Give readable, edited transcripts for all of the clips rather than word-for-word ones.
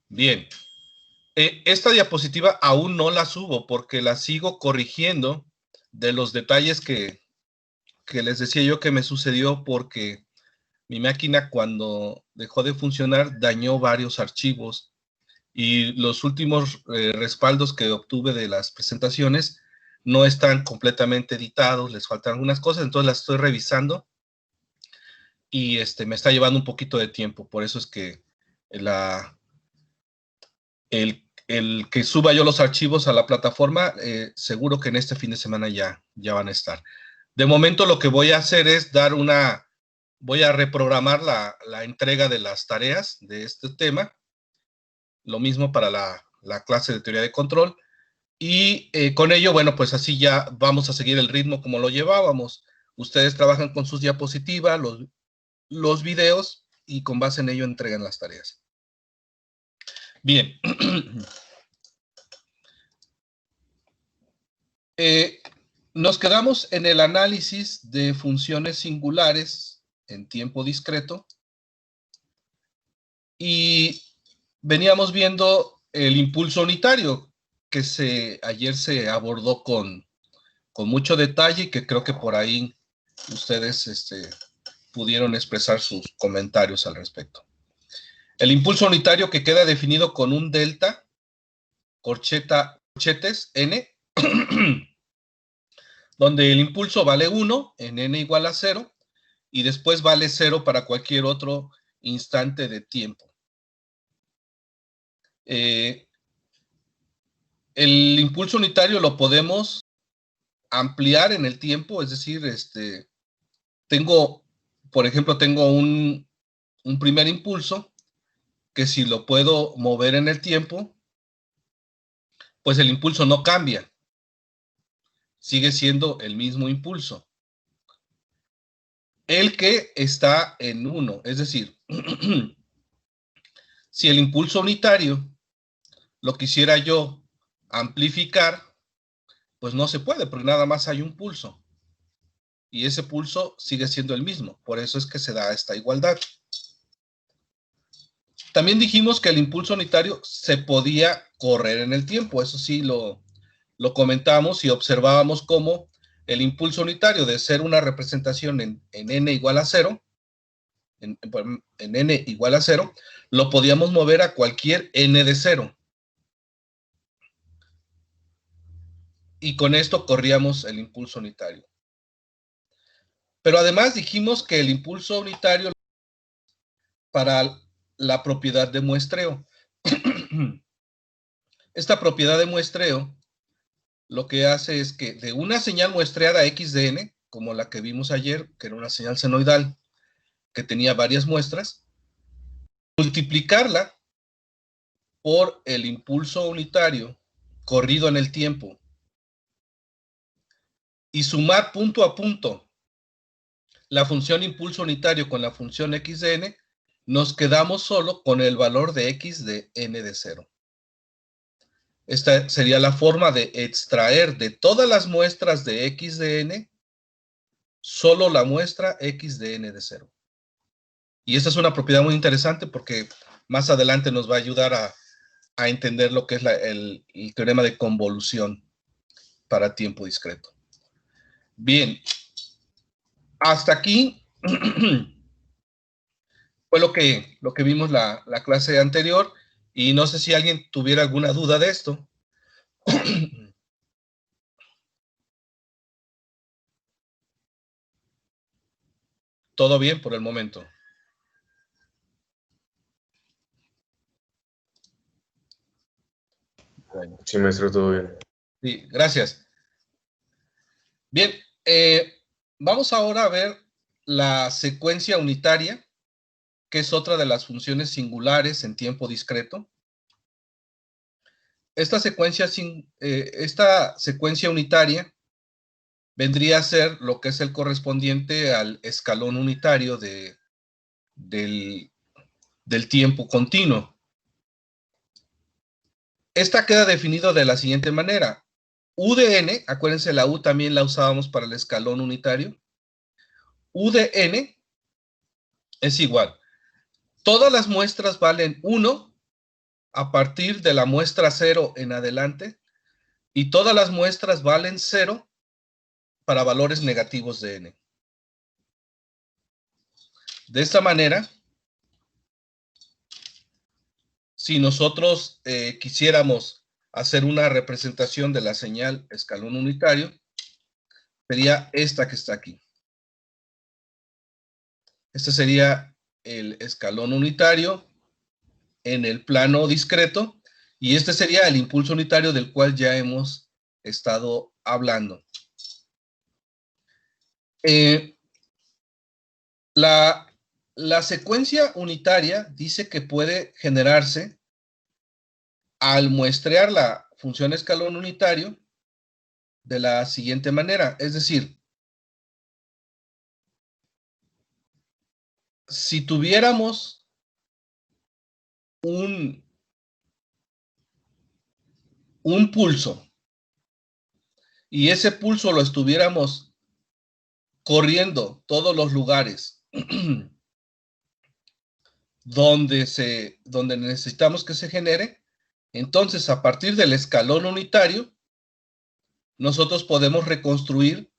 Bien. Esta diapositiva aún no la subo porque la sigo corrigiendo de los detalles que les decía yo que me sucedió porque mi máquina cuando dejó de funcionar dañó varios archivos y los últimos respaldos que obtuve de las presentaciones no están completamente editados, les faltan algunas cosas, entonces las estoy revisando y me está llevando un poquito de tiempo, por eso es que el que suba yo los archivos a la plataforma, seguro que en este fin de semana ya van a estar. De momento lo que voy a hacer es voy a reprogramar la entrega de las tareas de este tema, lo mismo para la clase de teoría de control, y con ello, bueno, pues así ya vamos a seguir el ritmo como lo llevábamos. Ustedes trabajan con sus diapositivas, los videos, y con base en ello entregan las tareas. Bien. Nos quedamos en el análisis de funciones singulares en tiempo discreto y veníamos viendo el impulso unitario que ayer se abordó con mucho detalle y que creo que por ahí ustedes pudieron expresar sus comentarios al respecto. El impulso unitario que queda definido con un delta, corchetes n, donde el impulso vale 1 en n igual a 0 y después vale 0 para cualquier otro instante de tiempo. El impulso unitario lo podemos ampliar en el tiempo, es decir, por ejemplo, tengo un primer impulso que si lo puedo mover en el tiempo, pues el impulso no cambia, sigue siendo el mismo impulso. El que está en 1, es decir, si el impulso unitario lo quisiera yo amplificar, pues no se puede, porque nada más hay un pulso. Y ese pulso sigue siendo el mismo. Por eso es que se da esta igualdad. También dijimos que el impulso unitario se podía correr en el tiempo. Eso sí lo comentamos y observábamos cómo el impulso unitario de ser una representación en n igual a 0, en n igual a 0, lo podíamos mover a cualquier n de 0. Y con esto corríamos el impulso unitario. Pero además dijimos que el impulso unitario para la propiedad de muestreo. Esta propiedad de muestreo lo que hace es que de una señal muestreada x de n, como la que vimos ayer, que era una señal senoidal que tenía varias muestras, multiplicarla por el impulso unitario corrido en el tiempo y sumar punto a punto la función impulso unitario con la función x de n, nos quedamos solo con el valor de x de n de 0. Esta sería la forma de extraer de todas las muestras de x de n, solo la muestra x de n de 0. Y esta es una propiedad muy interesante porque más adelante nos va a ayudar a entender lo que es el teorema de convolución para tiempo discreto. Bien, hasta aquí fue lo que vimos la clase anterior y no sé si alguien tuviera alguna duda de esto. Todo bien por el momento. Sí, maestro, todo bien. Sí, gracias. Bien, vamos ahora a ver la secuencia unitaria, que es otra de las funciones singulares en tiempo discreto. Esta secuencia unitaria vendría a ser lo que es el correspondiente al escalón unitario del tiempo continuo. Esta queda definido de la siguiente manera. U de n, acuérdense, la U también la usábamos para el escalón unitario. U de n es igual. Todas las muestras valen 1 a partir de la muestra 0 en adelante, y todas las muestras valen 0 para valores negativos de n. De esta manera, si nosotros quisiéramos hacer una representación de la señal escalón unitario, sería esta que está aquí. Este sería el escalón unitario en el plano discreto, y este sería el impulso unitario del cual ya hemos estado hablando. La secuencia unitaria dice que puede generarse al muestrear la función escalón unitario de la siguiente manera. Es decir, si tuviéramos un pulso y ese pulso lo estuviéramos corriendo todos los lugares donde necesitamos que se genere, entonces a partir del escalón unitario nosotros podemos reconstruir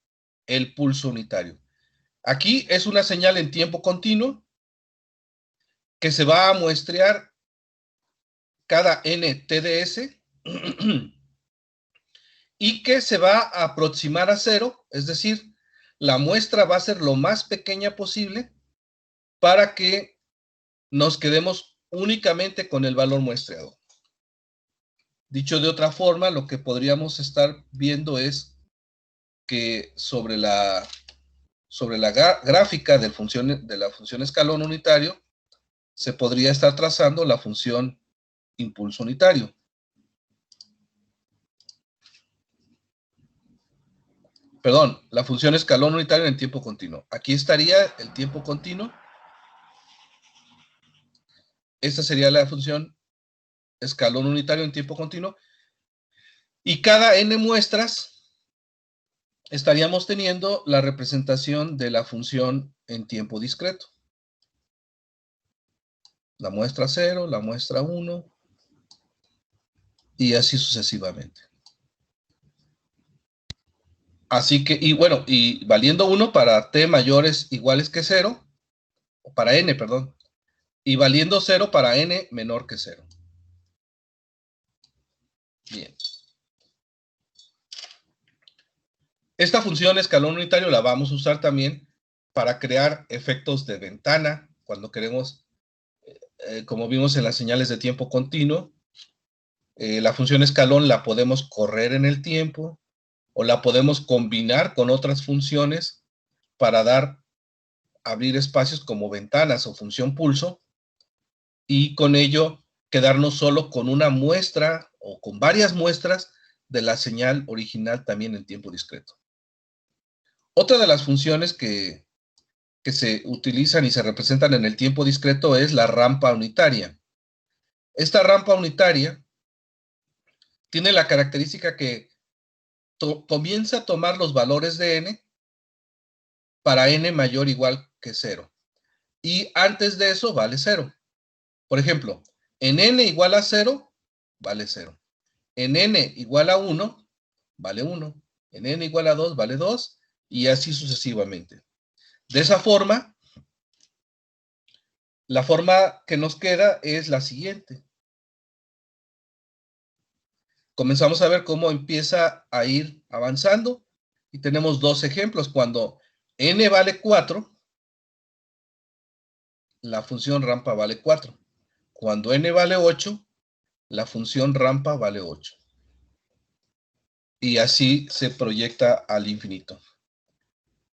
el pulso unitario. Aquí es una señal en tiempo continuo que se va a muestrear cada n TDS y que se va a aproximar a 0, es decir, la muestra va a ser lo más pequeña posible para que nos quedemos únicamente con el valor muestreado. Dicho de otra forma, lo que podríamos estar viendo es que sobre la gráfica de la función escalón unitario se podría estar trazando la función impulso unitario. Perdón, la función escalón unitario en tiempo continuo. Aquí estaría el tiempo continuo. Esta sería la función escalón unitario en tiempo continuo. Y cada n muestras estaríamos teniendo la representación de la función en tiempo discreto. La muestra 0, la muestra 1, y así sucesivamente. Así que, y bueno, y valiendo 1 para t mayores iguales que 0, o para n, perdón, y valiendo 0 para n menor que 0. Bien. Esta función escalón unitario la vamos a usar también para crear efectos de ventana, cuando queremos, como vimos en las señales de tiempo continuo, la función escalón la podemos correr en el tiempo, o la podemos combinar con otras funciones para abrir espacios como ventanas o función pulso, y con ello quedarnos solo con una muestra o con varias muestras de la señal original también en tiempo discreto. Otra de las funciones que se utilizan y se representan en el tiempo discreto es la rampa unitaria. Esta rampa unitaria tiene la característica que comienza a tomar los valores de n para n mayor o igual que 0. Y antes de eso vale 0. Por ejemplo, en n igual a 0, vale 0. En n igual a 1, vale 1. En n igual a 2, vale 2. Y así sucesivamente. De esa forma, la forma que nos queda es la siguiente. Comenzamos a ver cómo empieza a ir avanzando. Y tenemos dos ejemplos. Cuando n vale 4, la función rampa vale 4. Cuando n vale 8, la función rampa vale 8. Y así se proyecta al infinito.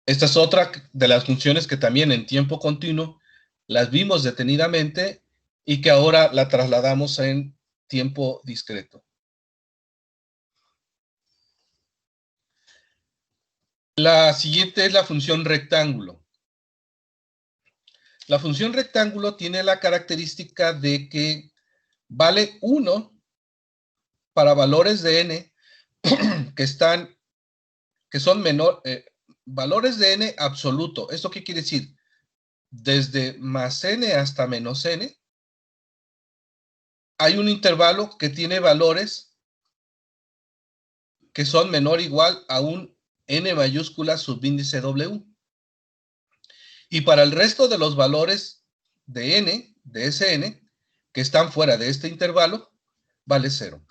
Esta es otra de las funciones que también en tiempo continuo las vimos detenidamente y que ahora la trasladamos en tiempo discreto. La siguiente es la función rectángulo. La función rectángulo tiene la característica de que vale 1 para valores de n que son menor, valores de n absoluto. ¿Esto qué quiere decir? Desde más n hasta menos n hay un intervalo que tiene valores que son menor o igual a un n mayúscula subíndice W. Y para el resto de los valores de n, de ese n, que están fuera de este intervalo, vale 0.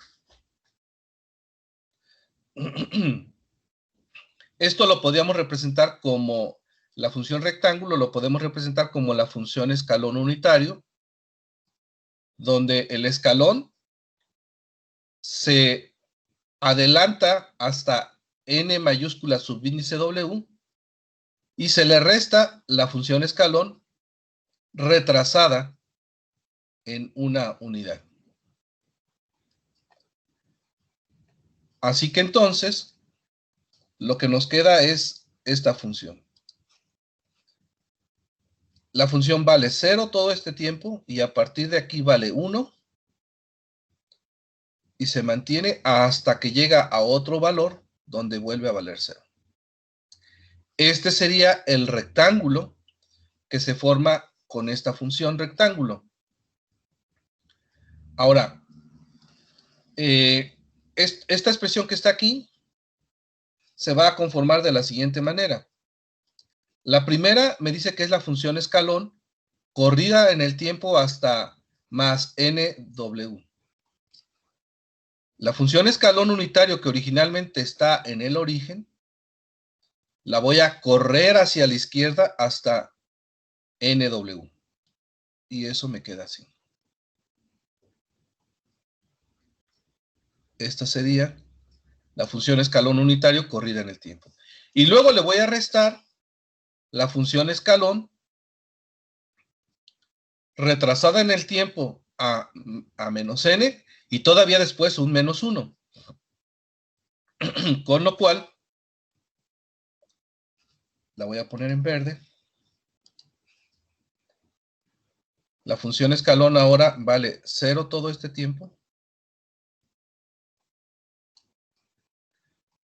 Esto lo podríamos representar como la función rectángulo, lo podemos representar como la función escalón unitario, donde el escalón se adelanta hasta n mayúscula subíndice W y se le resta la función escalón retrasada en una unidad. Así que entonces, lo que nos queda es esta función. La función vale 0 todo este tiempo y a partir de aquí vale 1 y se mantiene hasta que llega a otro valor donde vuelve a valer 0. Este sería el rectángulo que se forma con esta función rectángulo. Ahora, esta expresión que está aquí se va a conformar de la siguiente manera. La primera me dice que es la función escalón corrida en el tiempo hasta más nw. La función escalón unitario que originalmente está en el origen, la voy a correr hacia la izquierda hasta nw. Y eso me queda así. Esta sería la función escalón unitario corrida en el tiempo. Y luego le voy a restar la función escalón retrasada en el tiempo a menos n y todavía después un menos 1. Con lo cual, la voy a poner en verde. La función escalón ahora vale 0 todo este tiempo.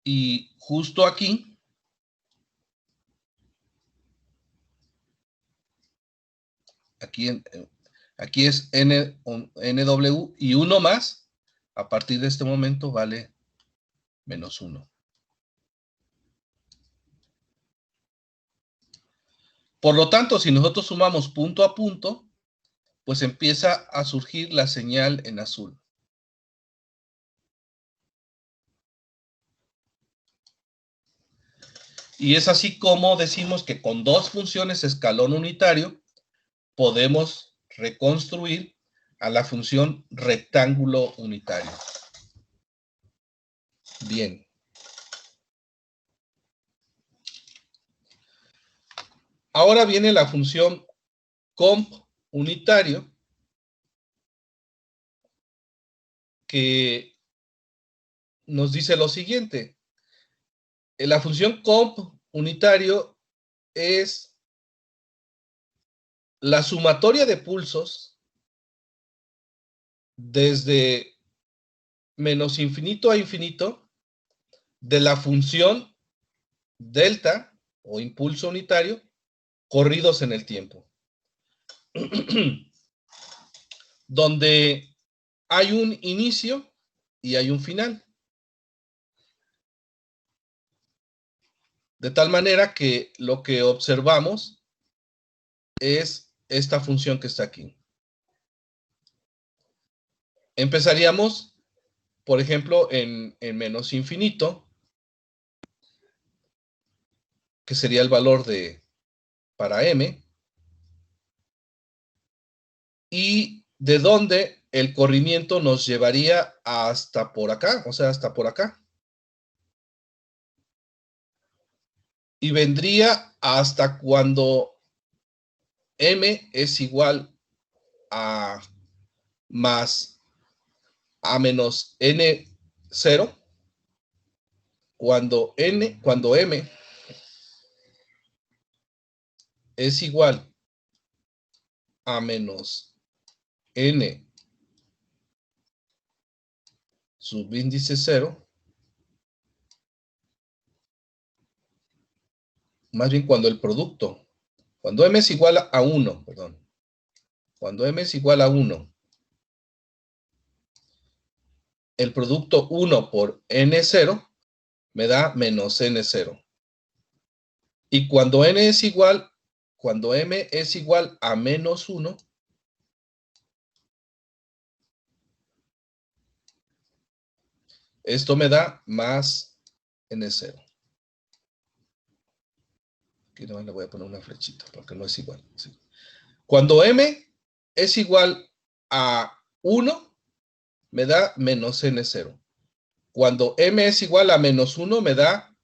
Y justo aquí, aquí es nw y 1 más, a partir de este momento vale menos 1. Por lo tanto, si nosotros sumamos punto a punto, pues empieza a surgir la señal en azul. Y es así como decimos que con dos funciones escalón unitario podemos reconstruir a la función rectángulo unitario. Bien. Ahora viene la función comp unitario, que nos dice lo siguiente. La función comp unitario es la sumatoria de pulsos desde menos infinito a infinito de la función delta o impulso unitario corridos en el tiempo. Donde hay un inicio y hay un final. De tal manera que lo que observamos es esta función que está aquí. Empezaríamos, por ejemplo, en menos infinito, que sería el valor para m, y de donde el corrimiento nos llevaría hasta por acá, o sea, hasta por acá. Y vendría hasta cuando m es igual a más a menos n0, cuando m es igual a menos n subíndice 0, más bien cuando el producto, cuando m es igual a 1, perdón, cuando m es igual a 1 el producto 1 por N0 me da menos N0. Y cuando M es igual a menos 1, esto me da más N0. Aquí nomás le voy a poner una flechita porque no es igual. ¿Sí? Cuando M es igual a 1, me da menos N0. Cuando M es igual a menos 1, me da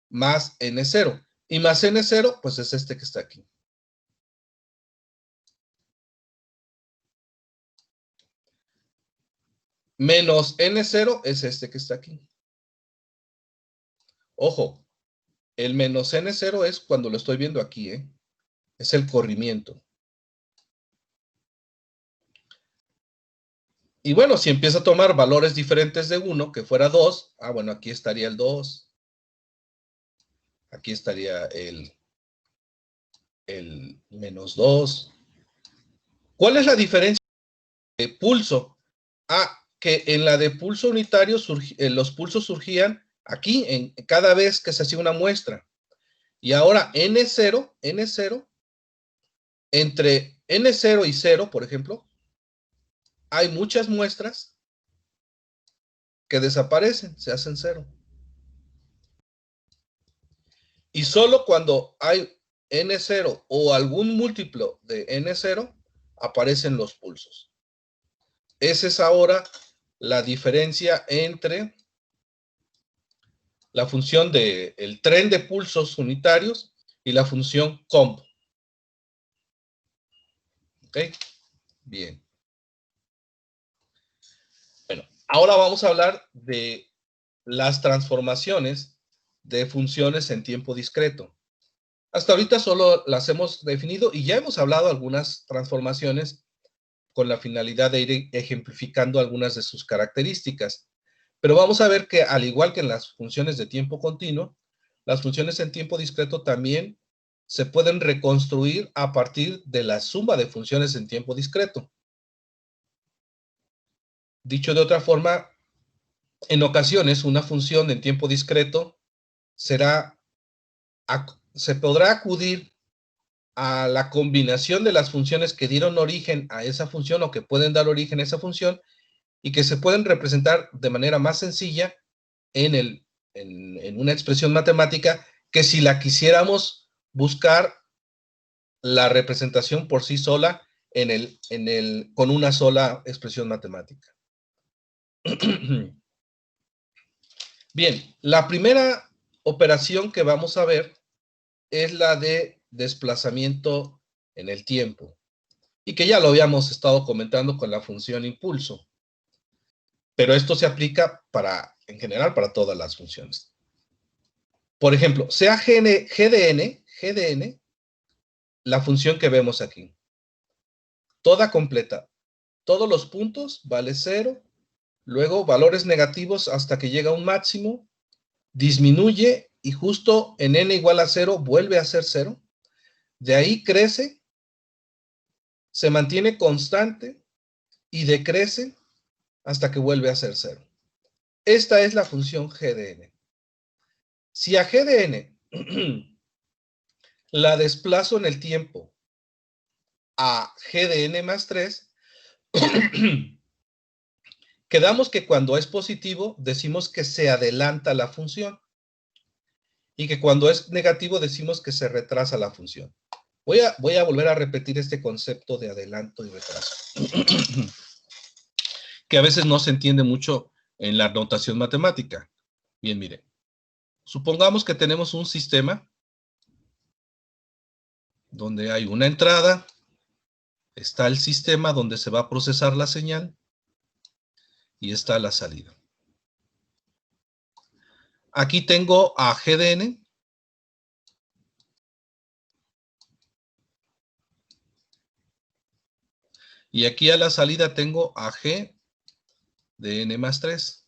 más N0. Y más N0, pues es este que está aquí. Menos N0 es este que está aquí. Ojo, el menos N0 es cuando lo estoy viendo aquí, ¿eh? Es el corrimiento. Y bueno, si empieza a tomar valores diferentes de 1, que fuera 2, bueno, aquí estaría el 2. Aquí estaría el menos 2. ¿Cuál es la diferencia de pulso? Que en la de pulso unitario los pulsos surgían aquí, cada vez que se hacía una muestra. Y ahora N0, entre N0 y 0, por ejemplo, hay muchas muestras que desaparecen, se hacen 0. Y solo cuando hay N0 o algún múltiplo de N0, aparecen los pulsos. Esa es ahora la diferencia entre la función del tren de pulsos unitarios y la función comp. ¿Ok? Bien. Bueno, ahora vamos a hablar de las transformaciones de funciones en tiempo discreto. Hasta ahorita solo las hemos definido y ya hemos hablado de algunas transformaciones con la finalidad de ir ejemplificando algunas de sus características. Pero vamos a ver que al igual que en las funciones de tiempo continuo, las funciones en tiempo discreto también se pueden reconstruir a partir de la suma de funciones en tiempo discreto. Dicho de otra forma, en ocasiones una función en tiempo discreto se podrá acudir a la combinación de las funciones que dieron origen a esa función o que pueden dar origen a esa función y que se pueden representar de manera más sencilla en una expresión matemática que si la quisiéramos buscar la representación por sí sola con una sola expresión matemática. Bien, la primera operación que vamos a ver es la de desplazamiento en el tiempo y que ya lo habíamos estado comentando con la función impulso, pero esto se aplica en general para todas las funciones. Por ejemplo, sea GDN, la función que vemos aquí, toda completa, todos los puntos vale 0, luego valores negativos hasta que llega a un máximo, disminuye y justo en n igual a 0 vuelve a ser 0, de ahí crece, se mantiene constante y decrece hasta que vuelve a ser 0. Esta es la función GDN. Si a GDN la desplazo en el tiempo a GDN más 3, quedamos que cuando es positivo decimos que se adelanta la función y que cuando es negativo decimos que se retrasa la función. Voy a volver a repetir este concepto de adelanto y retraso, que a veces no se entiende mucho en la notación matemática. Bien, mire, supongamos que tenemos un sistema donde hay una entrada, está el sistema donde se va a procesar la señal y está la salida. Aquí tengo a GDN. Y aquí a la salida tengo a G de n más 3.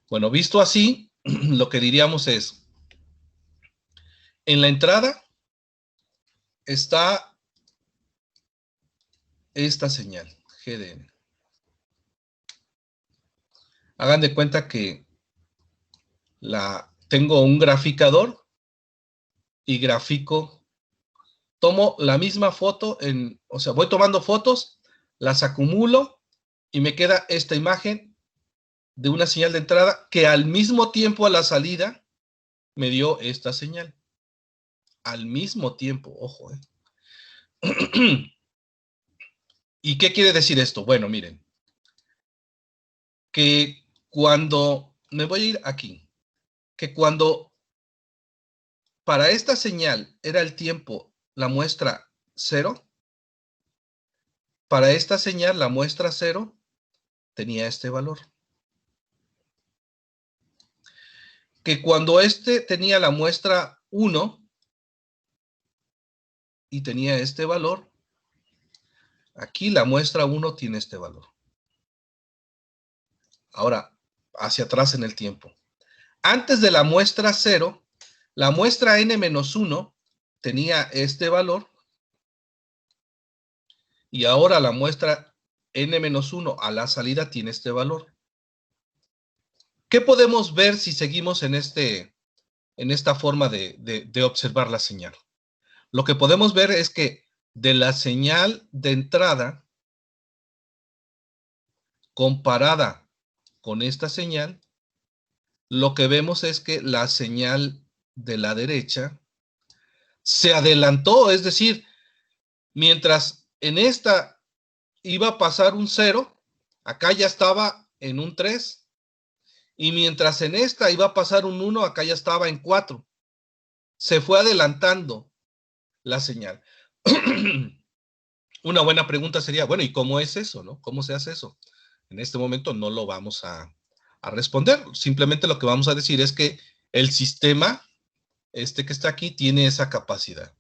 Bueno, visto así, lo que diríamos es, en la entrada está esta señal, G de N. Hagan de cuenta que tengo un graficador y grafico, tomo la misma foto, o sea, voy tomando fotos, las acumulo y me queda esta imagen de una señal de entrada que al mismo tiempo a la salida me dio esta señal. Al mismo tiempo, ojo. ¿Y qué quiere decir esto? Bueno, miren, que cuando, me voy a ir aquí, que cuando para esta señal era el tiempo, la muestra 0, para esta señal la muestra 0 tenía este valor. Que cuando este tenía la muestra 1 y tenía este valor, aquí la muestra 1 tiene este valor. Ahora, hacia atrás en el tiempo. Antes de la muestra 0, la muestra n-1 tenía este valor y ahora la muestra n-1 a la salida tiene este valor. ¿Qué podemos ver si seguimos en esta forma de observar la señal? Lo que podemos ver es que de la señal de entrada comparada con esta señal, lo que vemos es que la señal de la derecha se adelantó, es decir, mientras en esta iba a pasar un 0, acá ya estaba en un 3, y mientras en esta iba a pasar un 1, acá ya estaba en 4. Se fue adelantando la señal. Una buena pregunta sería, bueno, ¿y cómo es eso, no? ¿Cómo se hace eso? En este momento no lo vamos a responder. Simplemente lo que vamos a decir es que el sistema, que está aquí, tiene esa capacidad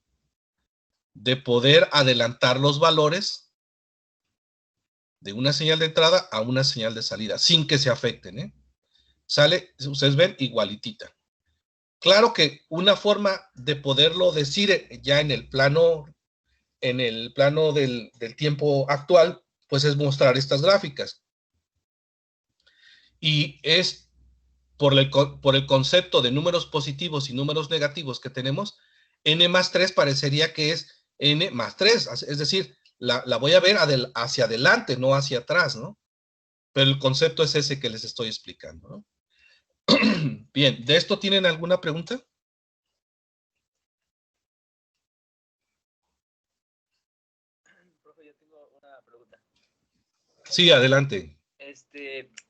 de poder adelantar los valores de una señal de entrada a una señal de salida, sin que se afecten, ¿eh? Sale, ustedes ven, igualitita. Claro que una forma de poderlo decir ya en el plano del tiempo actual, pues es mostrar estas gráficas. Y es por el concepto de números positivos y números negativos que tenemos, n más 3 parecería que es n más 3, es decir, la voy a ver hacia adelante, no hacia atrás, ¿no? Pero el concepto es ese que les estoy explicando, ¿no? Bien, ¿de esto tienen alguna pregunta? Profe, yo tengo una pregunta. Sí, adelante.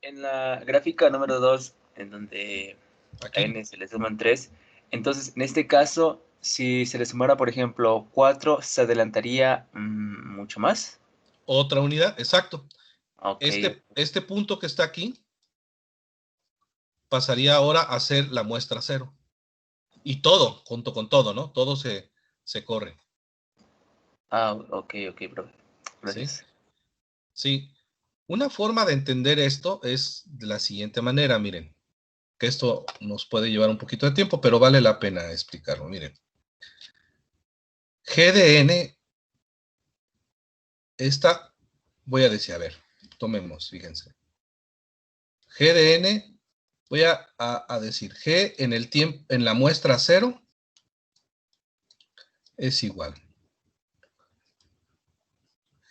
En la gráfica número 2, en donde Aquí. a n se le suman 3, entonces, en este caso, si se le sumara, por ejemplo, 4, ¿se adelantaría mucho más? Otra unidad, exacto. Okay. Este punto que está aquí pasaría ahora a ser la muestra 0. Y todo, junto con todo, ¿no? Todo se corre. Ok, profe. Gracias. Sí. Una forma de entender esto es de la siguiente manera, miren, que esto nos puede llevar un poquito de tiempo, pero vale la pena explicarlo, miren. G de N, esta, voy a decir, a ver, tomemos, fíjense. G de N, voy a decir, G en el tiempo, en la muestra 0, es igual.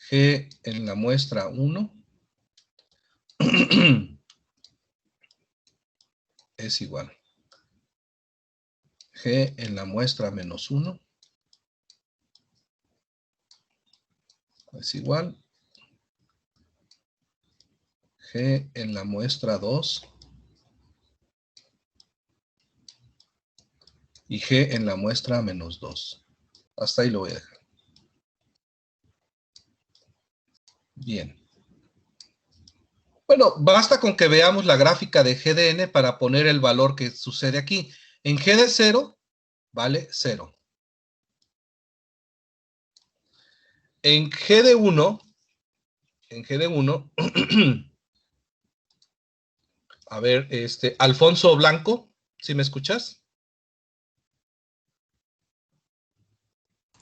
G en la muestra 1 es igual. G en la muestra menos 1 es igual. G en la muestra 2 y G en la muestra menos 2. Hasta ahí lo voy a dejar. Bien. Bueno, basta con que veamos la gráfica de G de N para poner el valor que sucede aquí. En G de 0, vale 0. En G de 1, a ver, Alfonso Blanco, ¿sí me escuchas?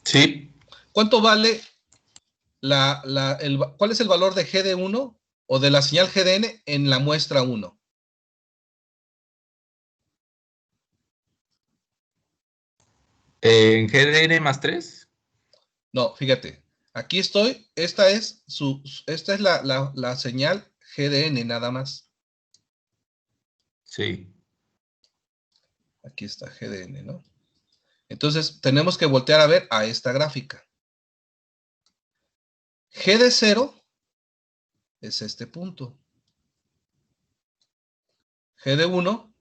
Sí. ¿Cuánto vale ¿cuál es el valor de G de 1 o de la señal G de N en la muestra 1? ¿En GDN más 3? No, fíjate. Aquí estoy. Esta es la señal G de N nada más. Sí. Aquí está G de N, ¿no? Entonces, tenemos que voltear a ver a esta gráfica. G de 0 es este punto. G de 1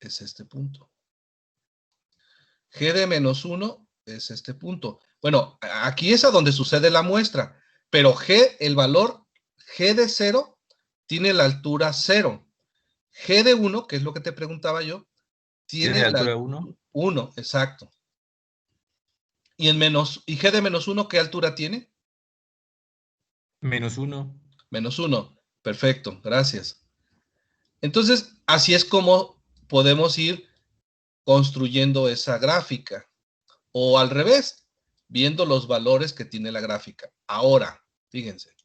es este punto. G de menos 1 es este punto. Bueno, aquí es a donde sucede la muestra, pero el valor G de 0 tiene la altura 0. G de 1, que es lo que te preguntaba yo, tiene ¿Tiene altura 1? 1, exacto. ¿Y G de menos 1 qué altura tiene? Menos 1. Menos 1. Perfecto, gracias. Entonces, así es como podemos ir construyendo esa gráfica. O al revés, viendo los valores que tiene la gráfica. Ahora, fíjense.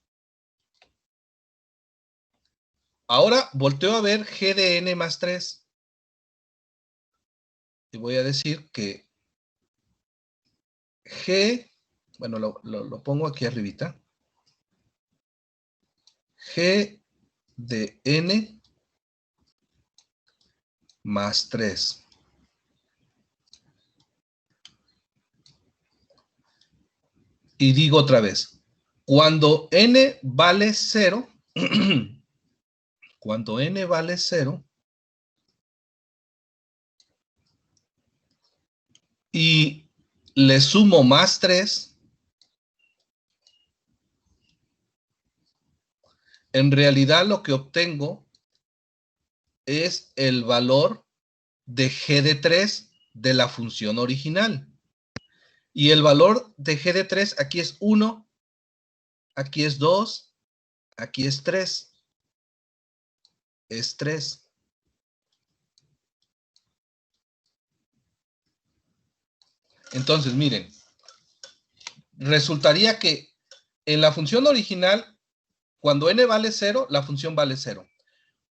Ahora volteo a ver G de N más 3. Y voy a decir que G, bueno, lo pongo aquí arribita. G de N más 3. Y digo otra vez, cuando N vale 0, cuando N vale 0, y le sumo más 3, en realidad lo que obtengo es el valor de G de 3 de la función original. Y el valor de G de 3 aquí es 1, aquí es 2, aquí es 3. Es 3. Entonces, miren, resultaría que en la función original, cuando n vale 0, la función vale 0.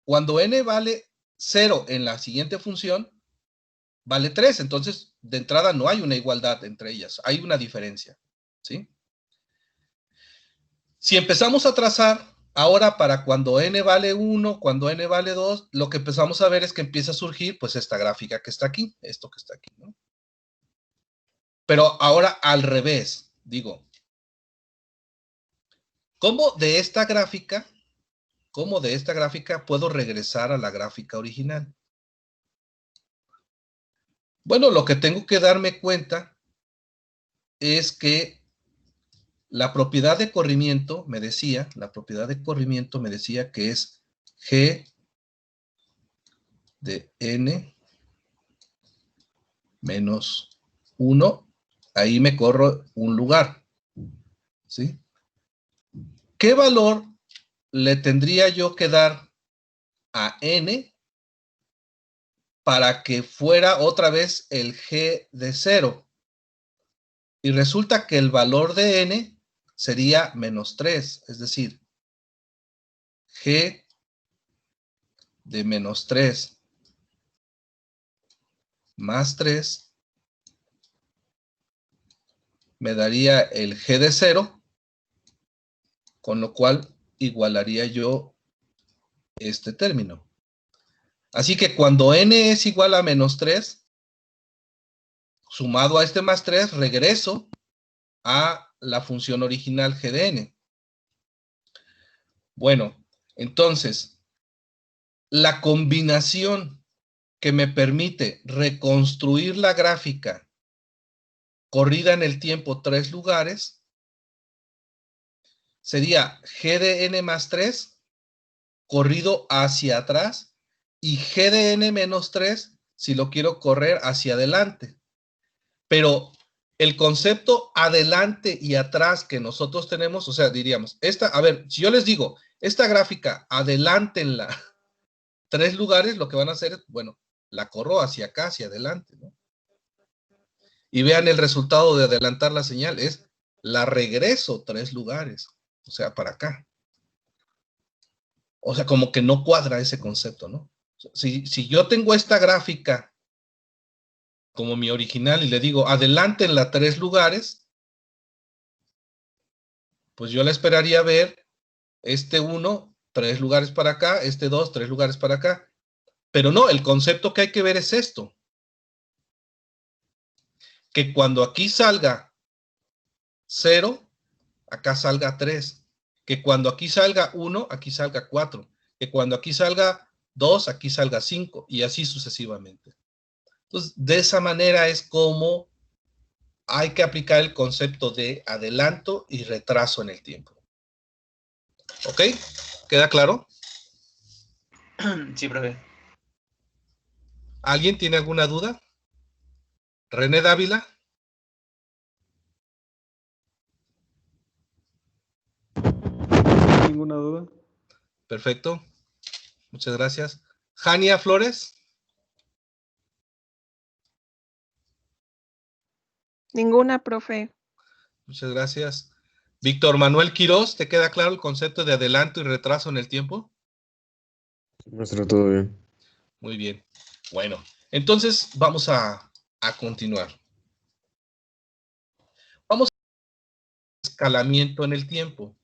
Cuando n vale 0 en la siguiente función, vale 3. Entonces, de entrada no hay una igualdad entre ellas, hay una diferencia, ¿sí? Si empezamos a trazar, ahora para cuando n vale 1, cuando n vale 2, lo que empezamos a ver es que empieza a surgir, pues, esta gráfica que está aquí, esto que está aquí, ¿no? Pero ahora al revés, digo, ¿cómo de esta gráfica puedo regresar a la gráfica original? Bueno, lo que tengo que darme cuenta es que la propiedad de corrimiento me decía que es G de N menos 1, ahí me corro un lugar, ¿sí? ¿Qué valor le tendría yo que dar a N para que fuera otra vez el G de 0? Y resulta que el valor de N sería menos 3, es decir, G de menos 3 más 3 me daría el G de 0, con lo cual igualaría yo este término. Así que cuando N es igual a menos 3, sumado a este más 3, regreso a la función original G de N. Bueno, entonces, la combinación que me permite reconstruir la gráfica corrida en el tiempo 3 lugares sería G de N más 3 corrido hacia atrás y G de N menos 3 si lo quiero correr hacia adelante. Pero el concepto adelante y atrás que nosotros tenemos, o sea, diríamos, a ver, si yo les digo, esta gráfica, adelántenla 3 lugares, lo que van a hacer es, bueno, la corro hacia acá, hacia adelante, ¿no? Y vean el resultado de adelantar la señal, es la regreso 3 lugares, o sea, para acá. O sea, como que no cuadra ese concepto, ¿no? Si yo tengo esta gráfica como mi original y le digo, adelántenla 3 lugares, pues yo la esperaría ver este 1, 3 lugares para acá, este 2, 3 lugares para acá. Pero no, el concepto que hay que ver es esto. Que cuando aquí salga 0, acá salga 3. Que cuando aquí salga 1, aquí salga 4. Que cuando aquí salga 2, aquí salga 5. Y así sucesivamente. Entonces, de esa manera es como hay que aplicar el concepto de adelanto y retraso en el tiempo. ¿Ok? ¿Queda claro? Sí, profe. ¿Alguien tiene alguna duda? ¿René Dávila? Ninguna duda. Perfecto. Muchas gracias. Jania Flores. Ninguna, profe. Muchas gracias. Víctor Manuel Quirós, ¿te queda claro el concepto de adelanto y retraso en el tiempo? Maestro, todo bien. Muy bien. Bueno, entonces vamos a continuar. Vamos a escalamiento en el tiempo.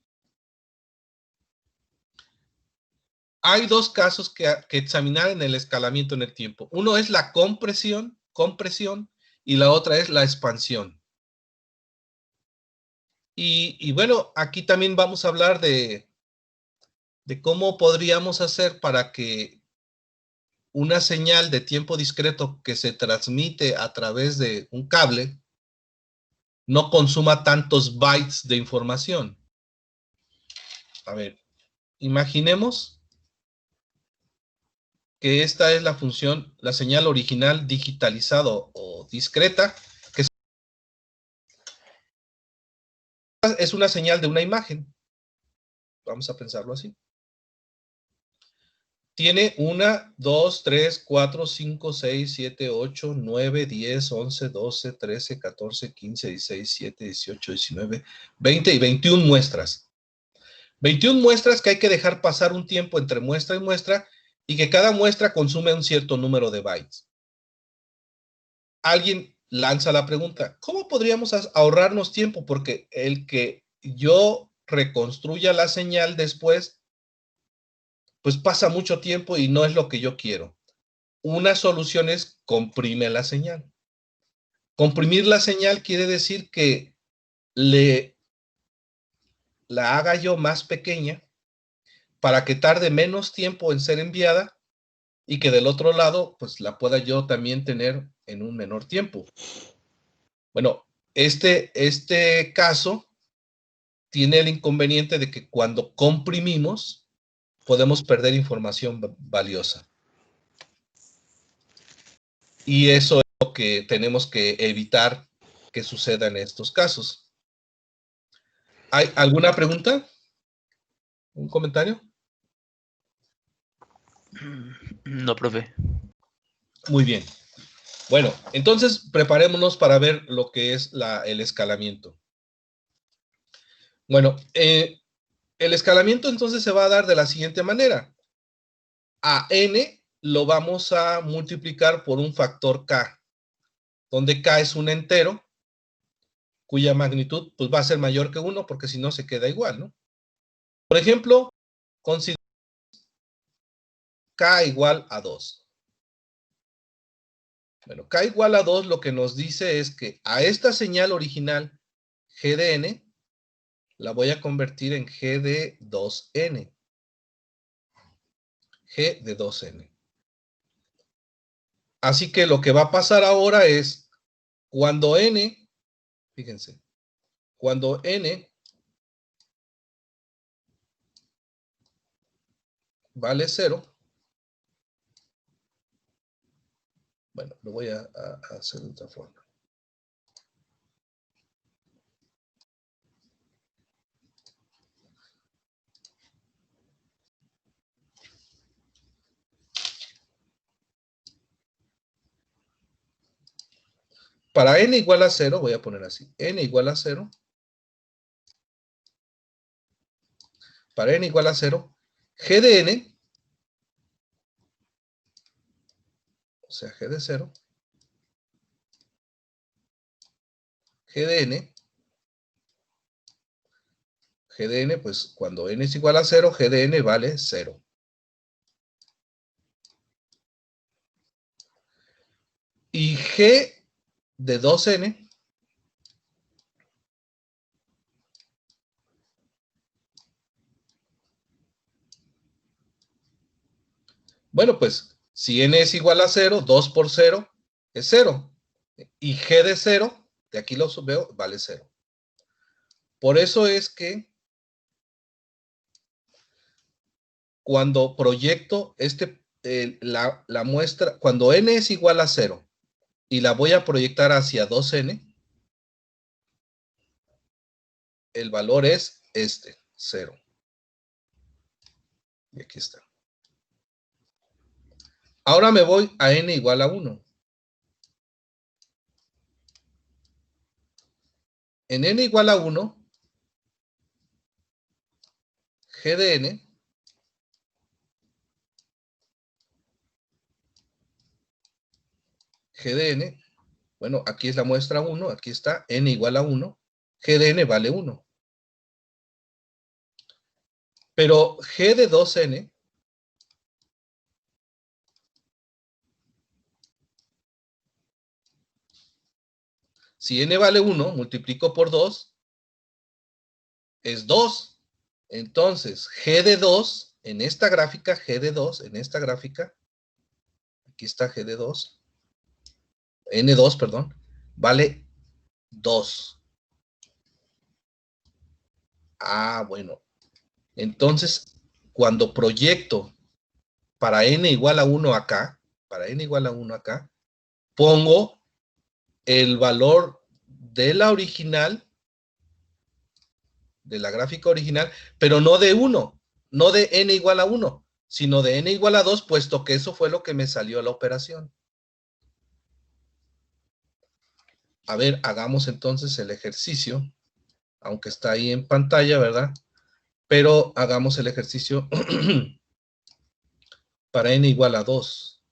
Hay dos casos que examinar en el escalamiento en el tiempo. Uno es la compresión, y la otra es la expansión. Y bueno, aquí también vamos a hablar de cómo podríamos hacer para que una señal de tiempo discreto que se transmite a través de un cable no consuma tantos bytes de información. A ver, imaginemos que esta es la función, la señal original digitalizado o discreta, que es una señal de una imagen. Vamos a pensarlo así. Tiene 1, 2, 3, 4, 5, 6, 7, 8, 9, 10, 11, 12, 13, 14, 15, 16, 17, 18, 19, 20 y 21 muestras. 21 muestras que hay que dejar pasar un tiempo entre muestra y muestra y que cada muestra consume un cierto número de bytes. Alguien lanza la pregunta, ¿cómo podríamos ahorrarnos tiempo? Porque el que yo reconstruya la señal después, pues pasa mucho tiempo y no es lo que yo quiero. Una solución es comprime la señal. Comprimir la señal quiere decir que la haga yo más pequeña para que tarde menos tiempo en ser enviada y que del otro lado, pues la pueda yo también tener en un menor tiempo. Bueno, este caso tiene el inconveniente de que cuando comprimimos, podemos perder información valiosa. Y eso es lo que tenemos que evitar que suceda en estos casos. ¿Hay alguna pregunta? ¿Un comentario? No, profe. Muy bien. Bueno, entonces preparémonos para ver lo que es el escalamiento. Bueno, el escalamiento entonces se va a dar de la siguiente manera. A n lo vamos a multiplicar por un factor k, donde k es un entero, cuya magnitud pues, va a ser mayor que 1, porque si no se queda igual, ¿no? Por ejemplo, consideramos k igual a 2. Bueno, k igual a 2 lo que nos dice es que a esta señal original g de n la voy a convertir en g de 2n. G de 2n. Así que lo que va a pasar ahora es, cuando n, fíjense, cuando n vale 0, bueno, lo voy a hacer de otra forma. Para n igual a 0, voy a poner así, n igual a 0, para n igual a 0, g de n, o sea, g de 0, g de n, pues cuando n es igual a 0, g de n vale 0. Y g de 2n, bueno, pues si n es igual a 0, 2 por 0 es 0. Y g de 0, de aquí lo veo, vale 0. Por eso es que cuando proyecto la muestra, cuando n es igual a 0 y la voy a proyectar hacia 2n, el valor es 0. Y aquí está. Ahora me voy a n igual a 1. En n igual a 1, g de n bueno, aquí es la muestra 1, aquí está n igual a 1, g de n vale 1. Pero g de 2n, si n vale 1, multiplico por 2, es 2. Entonces, g de 2, en esta gráfica, g de 2, en esta gráfica, aquí está g de 2, n2, perdón, vale 2. Ah, bueno. Entonces, cuando proyecto para n igual a 1 acá, pongo el valor de la original, de la gráfica original, pero no de 1, no de n igual a 1, sino de n igual a 2, puesto que eso fue lo que me salió la operación. A ver, hagamos entonces el ejercicio, aunque está ahí en pantalla, ¿verdad? Pero hagamos el ejercicio para n igual a 2.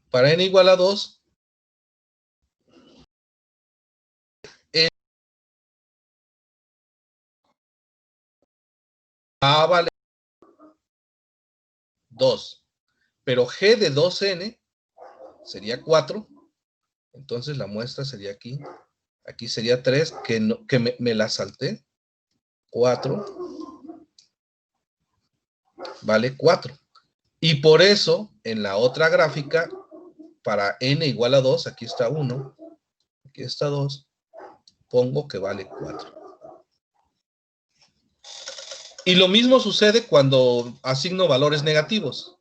Para n igual a 2, A vale 2, pero g de 2n sería 4, entonces la muestra sería aquí, aquí sería 3, que me la salté, 4, vale 4. Y por eso, en la otra gráfica, para n igual a 2, aquí está 1, aquí está 2, pongo que vale 4. Y lo mismo sucede cuando asigno valores negativos.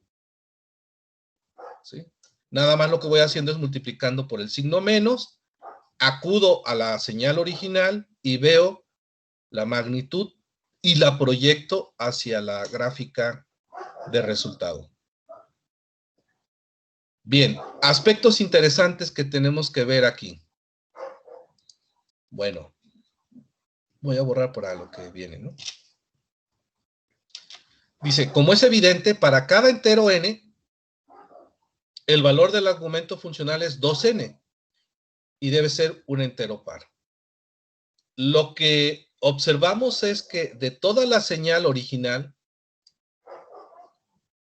¿Sí? Nada más lo que voy haciendo es multiplicando por el signo menos, acudo a la señal original y veo la magnitud y la proyecto hacia la gráfica de resultado. Bien, aspectos interesantes que tenemos que ver aquí. Bueno, voy a borrar para lo que viene, ¿no? Dice, como es evidente, para cada entero n, el valor del argumento funcional es 2n y debe ser un entero par. Lo que observamos es que de toda la señal original,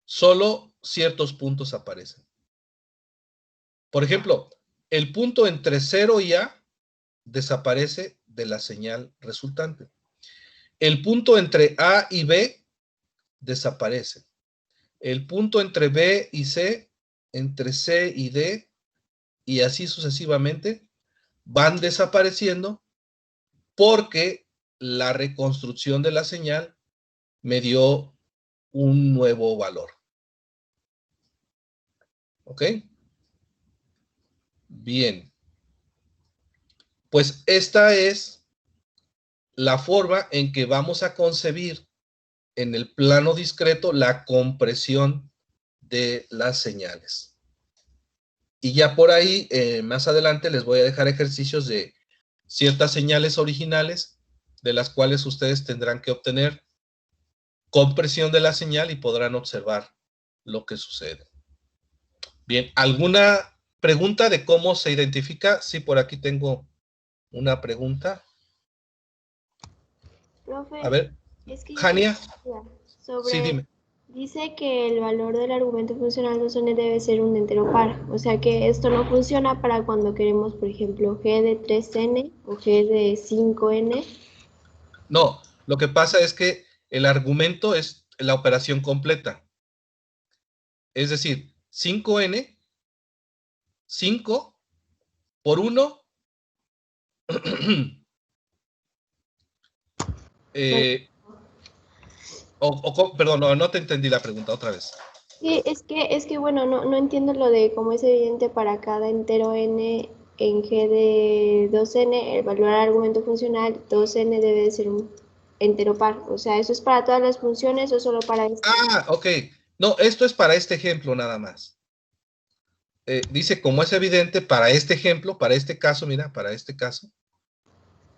solo ciertos puntos aparecen. Por ejemplo, el punto entre 0 y A desaparece de la señal resultante. El punto entre A y B desaparece. El punto entre B y C, entre C y D, y así sucesivamente, van desapareciendo porque la reconstrucción de la señal me dio un nuevo valor. ¿Ok? Bien. Pues esta es la forma en que vamos a concebir en el plano discreto la compresión de las señales. Y ya por ahí, más adelante, les voy a dejar ejercicios de ciertas señales originales de las cuales ustedes tendrán que obtener compresión de la señal y podrán observar lo que sucede. Bien, ¿alguna pregunta de cómo se identifica? Sí, por aquí tengo una pregunta. Profe, A ver, es que Jania, sobre, sí, dime. dice que el valor del argumento funcional 2n debe ser un entero par, o sea que esto no funciona para cuando queremos, por ejemplo, g de 3n o g de 5n. No, lo que pasa es que el argumento es la operación completa. Es decir, 5n, 5 por 1, perdón, no te entendí la pregunta otra vez. Sí, es que bueno, no entiendo lo de cómo es evidente para cada entero n en g de 2n, el valor del argumento funcional 2n debe de ser un entero par, o sea, ¿eso es para todas las funciones o solo para esta? Ah, ok. No, esto es para este ejemplo nada más. Dice, como es evidente, para este ejemplo, para este caso, mira, para este caso,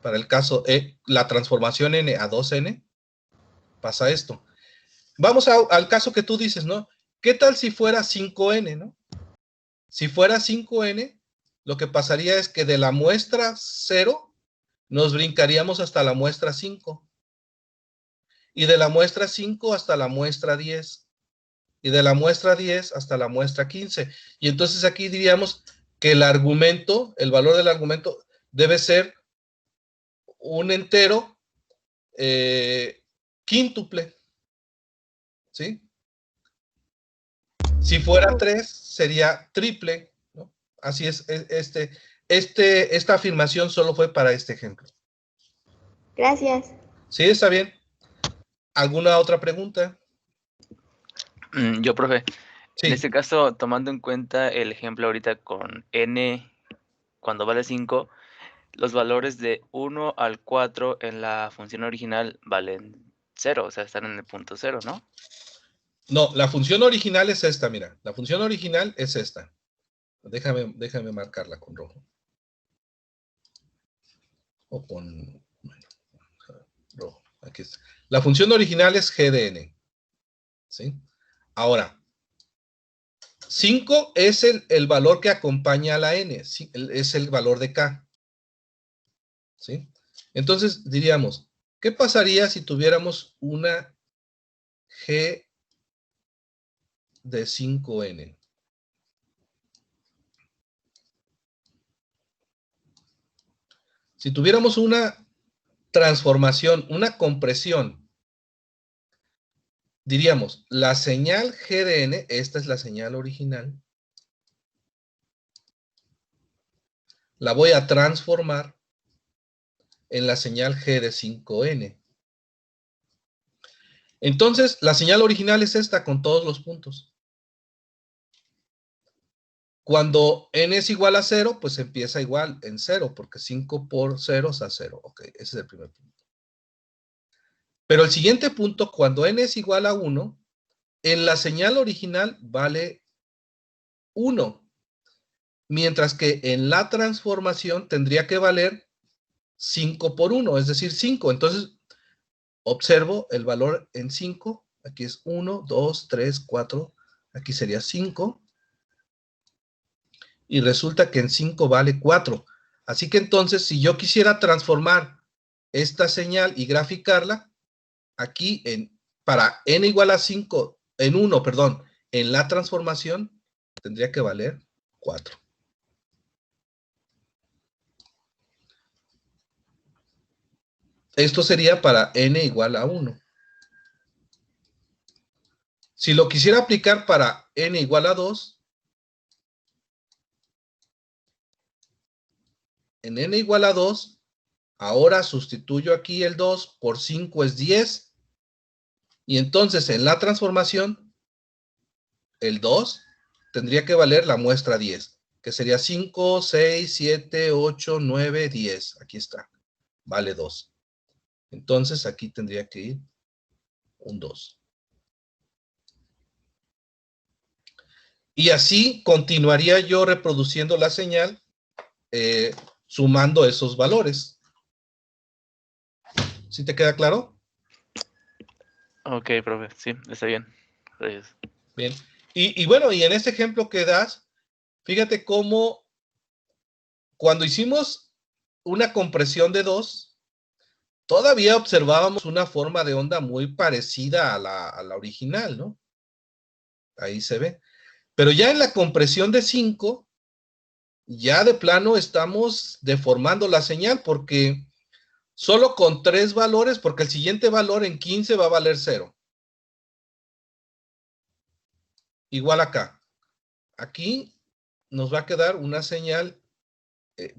para el caso la transformación n a 2n, pasa esto. Vamos al caso que tú dices, ¿no? ¿Qué tal si fuera 5n, no? Si fuera 5n, lo que pasaría es que de la muestra 0 nos brincaríamos hasta la muestra 5. Y de la muestra 5 hasta la muestra 10. Y de la muestra 10 hasta la muestra 15. Y entonces aquí diríamos que el argumento, el valor del argumento debe ser un entero quíntuple. ¿Sí? Si fuera 3, sería triple, ¿no? Así es, esta afirmación solo fue para este ejemplo. Gracias. ¿Sí? ¿Está bien? ¿Alguna otra pregunta? Yo, profe, Sí. en este caso, tomando en cuenta el ejemplo ahorita con n cuando vale 5, los valores de 1 al 4 en la función original valen 0, o sea, están en el punto 0, ¿no? No, la función original es esta, mira. La función original es esta. Déjame marcarla con rojo. O con rojo. Aquí está. La función original es g de n. ¿Sí? Ahora, 5 es el valor que acompaña a la n. Es el valor de k. ¿Sí? Entonces diríamos, ¿qué pasaría si tuviéramos una g de 5n? Si tuviéramos una transformación, una compresión, diríamos, la señal g de n, esta es la señal original, la voy a transformar en la señal g de 5n. Entonces, la señal original es esta con todos los puntos. Cuando n es igual a 0, pues empieza igual en 0, porque 5 por 0 es a 0. Ok, ese es el primer punto. Pero el siguiente punto, cuando n es igual a 1, en la señal original vale 1. Mientras que en la transformación tendría que valer 5 por 1, es decir, 5. Entonces, observo el valor en 5. Aquí es 1, 2, 3, 4. Aquí sería 5. Y resulta que en 5 vale 4. Así que entonces, si yo quisiera transformar esta señal y graficarla, aquí para n igual a 5, en 1, perdón, en la transformación, tendría que valer 4. Esto sería para n igual a 1. Si lo quisiera aplicar para n igual a 2, en n igual a 2, ahora sustituyo aquí el 2 por 5 es 10. Y entonces en la transformación, el 2 tendría que valer la muestra 10, que sería 5, 6, 7, 8, 9, 10. Aquí está, vale 2. Entonces aquí tendría que ir un 2. Y así continuaría yo reproduciendo la señal, sumando esos valores. ¿Sí te queda claro? Ok, profe, sí, está bien. Gracias. Bien. Y bueno, y en este ejemplo que das, fíjate cómo cuando hicimos una compresión de 2, todavía observábamos una forma de onda muy parecida a la original, ¿no? Ahí se ve. Pero ya en la compresión de 5, ya de plano estamos deformando la señal porque solo con 3 valores, porque el siguiente valor en 15 va a valer 0. Igual acá. Aquí nos va a quedar una señal,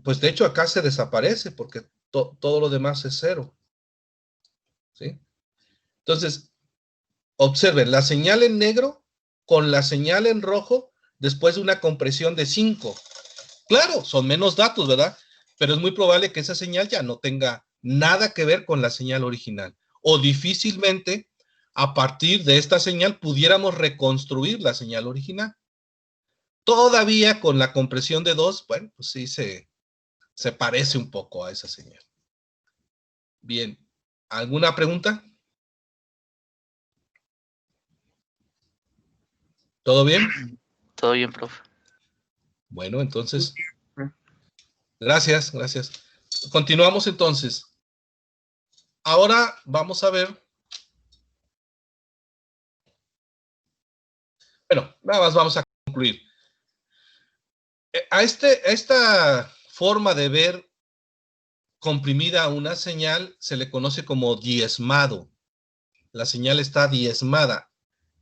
pues de hecho acá se desaparece porque todo lo demás es 0. ¿Sí? Entonces, observen la señal en negro con la señal en rojo después de una compresión de 5. Claro, son menos datos, ¿verdad? Pero es muy probable que esa señal ya no tenga nada que ver con la señal original. O difícilmente, a partir de esta señal, pudiéramos reconstruir la señal original. Todavía con la compresión de 2, bueno, pues sí se parece un poco a esa señal. Bien, ¿alguna pregunta? ¿Todo bien? Todo bien, profe. Bueno, entonces, gracias. Continuamos entonces. Ahora vamos a ver. Bueno, nada más vamos a concluir. A esta forma de ver comprimida una señal se le conoce como diezmado. La señal está diezmada.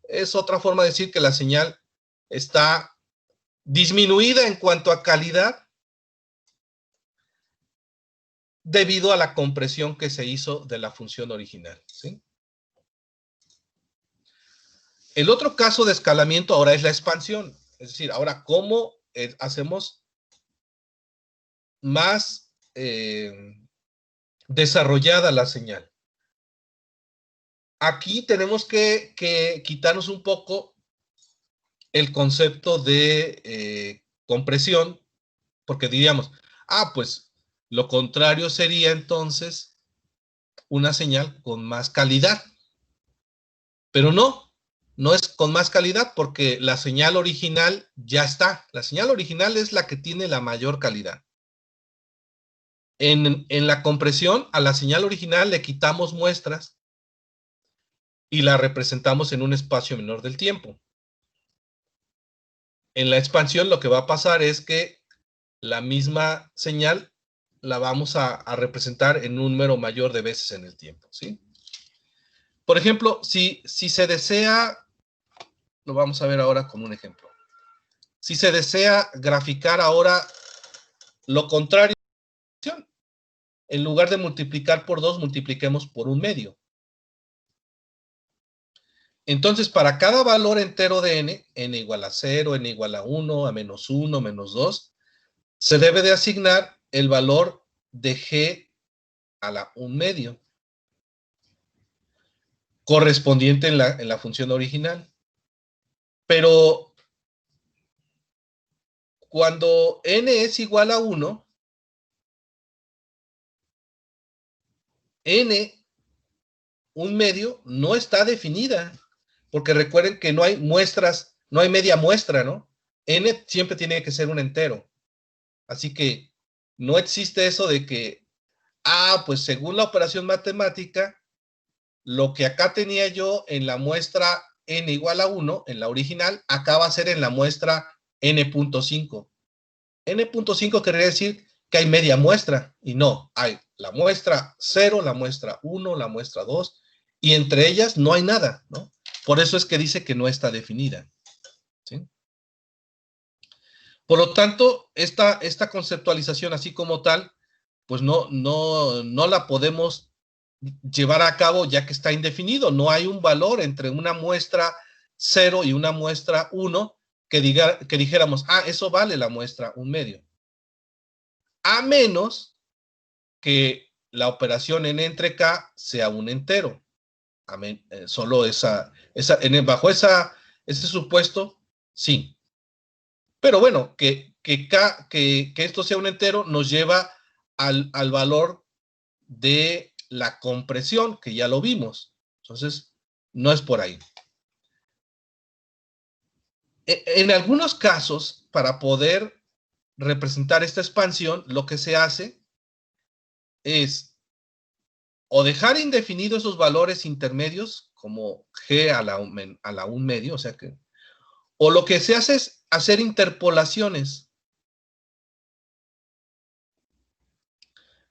Es otra forma de decir que la señal está disminuida en cuanto a calidad debido a la compresión que se hizo de la función original, ¿sí? El otro caso de escalamiento ahora es la expansión. Es decir, ahora, ¿cómo hacemos más desarrollada la señal? Aquí tenemos que quitarnos un poco el concepto de compresión, porque diríamos, pues lo contrario sería entonces una señal con más calidad. Pero no es con más calidad porque la señal original ya está. La señal original es la que tiene la mayor calidad. En la compresión, a la señal original le quitamos muestras y la representamos en un espacio menor del tiempo. En la expansión lo que va a pasar es que la misma señal la vamos a representar en un número mayor de veces en el tiempo, ¿sí? Por ejemplo, si se desea, lo vamos a ver ahora con un ejemplo. Si se desea graficar ahora lo contrario, en lugar de multiplicar por 2, multipliquemos por 1/2. Entonces, para cada valor entero de n igual a 0, n igual a 1, a menos 1, menos 2, se debe de asignar el valor de g a la 1/2, correspondiente en la función original. Pero cuando n es igual a 1, n 1/2 no está definida, porque recuerden que no hay muestras, no hay media muestra, ¿no? N siempre tiene que ser un entero. Así que no existe eso de que, pues según la operación matemática, lo que acá tenía yo en la muestra n igual a 1, en la original, acá va a ser en la muestra n.5. n.5 querría decir que hay media muestra, y no, hay la muestra 0, la muestra 1, la muestra 2, y entre ellas no hay nada, ¿no? Por eso es que dice que no está definida, ¿sí? Por lo tanto, esta conceptualización así como tal, pues no la podemos llevar a cabo ya que está indefinido. No hay un valor entre una muestra 0 y una muestra 1 que dijéramos, eso vale la muestra 1/2. A menos que la operación n entre k sea un entero. Solo bajo ese supuesto, sí. Pero bueno, que esto sea un entero nos lleva al valor de la compresión, que ya lo vimos. Entonces, no es por ahí. En algunos casos, para poder representar esta expansión, lo que se hace es o dejar indefinidos esos valores intermedios, como g a la 1 medio, o sea que, o lo que se hace es hacer interpolaciones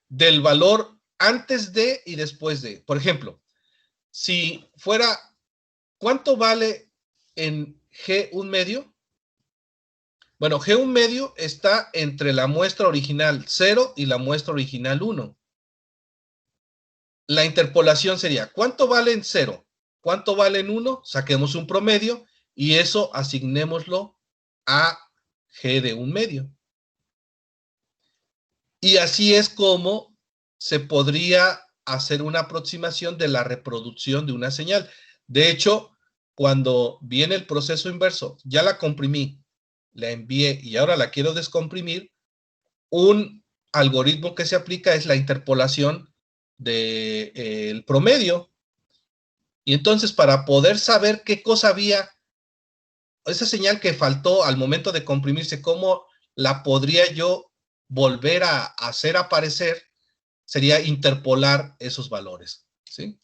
del valor antes de y después de. Por ejemplo, si fuera, ¿cuánto vale en G un medio? Bueno, G un medio está entre la muestra original 0 y la muestra original 1. La interpolación sería, ¿cuánto vale en 0? ¿Cuánto vale en 1? Saquemos un promedio y eso asignémoslo a G de un medio. Y así es como se podría hacer una aproximación de la reproducción de una señal. De hecho, cuando viene el proceso inverso, ya la comprimí, la envié y ahora la quiero descomprimir, un algoritmo que se aplica es la interpolación del promedio. Y entonces, para poder saber qué cosa había, esa señal que faltó al momento de comprimirse, cómo la podría yo volver a hacer aparecer, sería interpolar esos valores, ¿sí?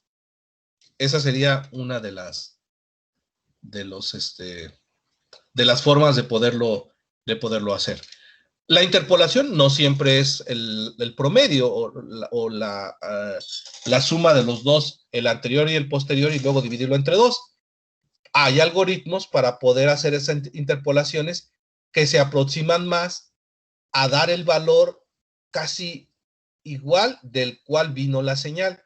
Esa sería una de las formas de poderlo hacer. La interpolación no siempre es el promedio o la suma de los dos, el anterior y el posterior, y luego dividirlo entre dos. Hay algoritmos para poder hacer esas interpolaciones que se aproximan más a dar el valor casi igual del cual vino la señal.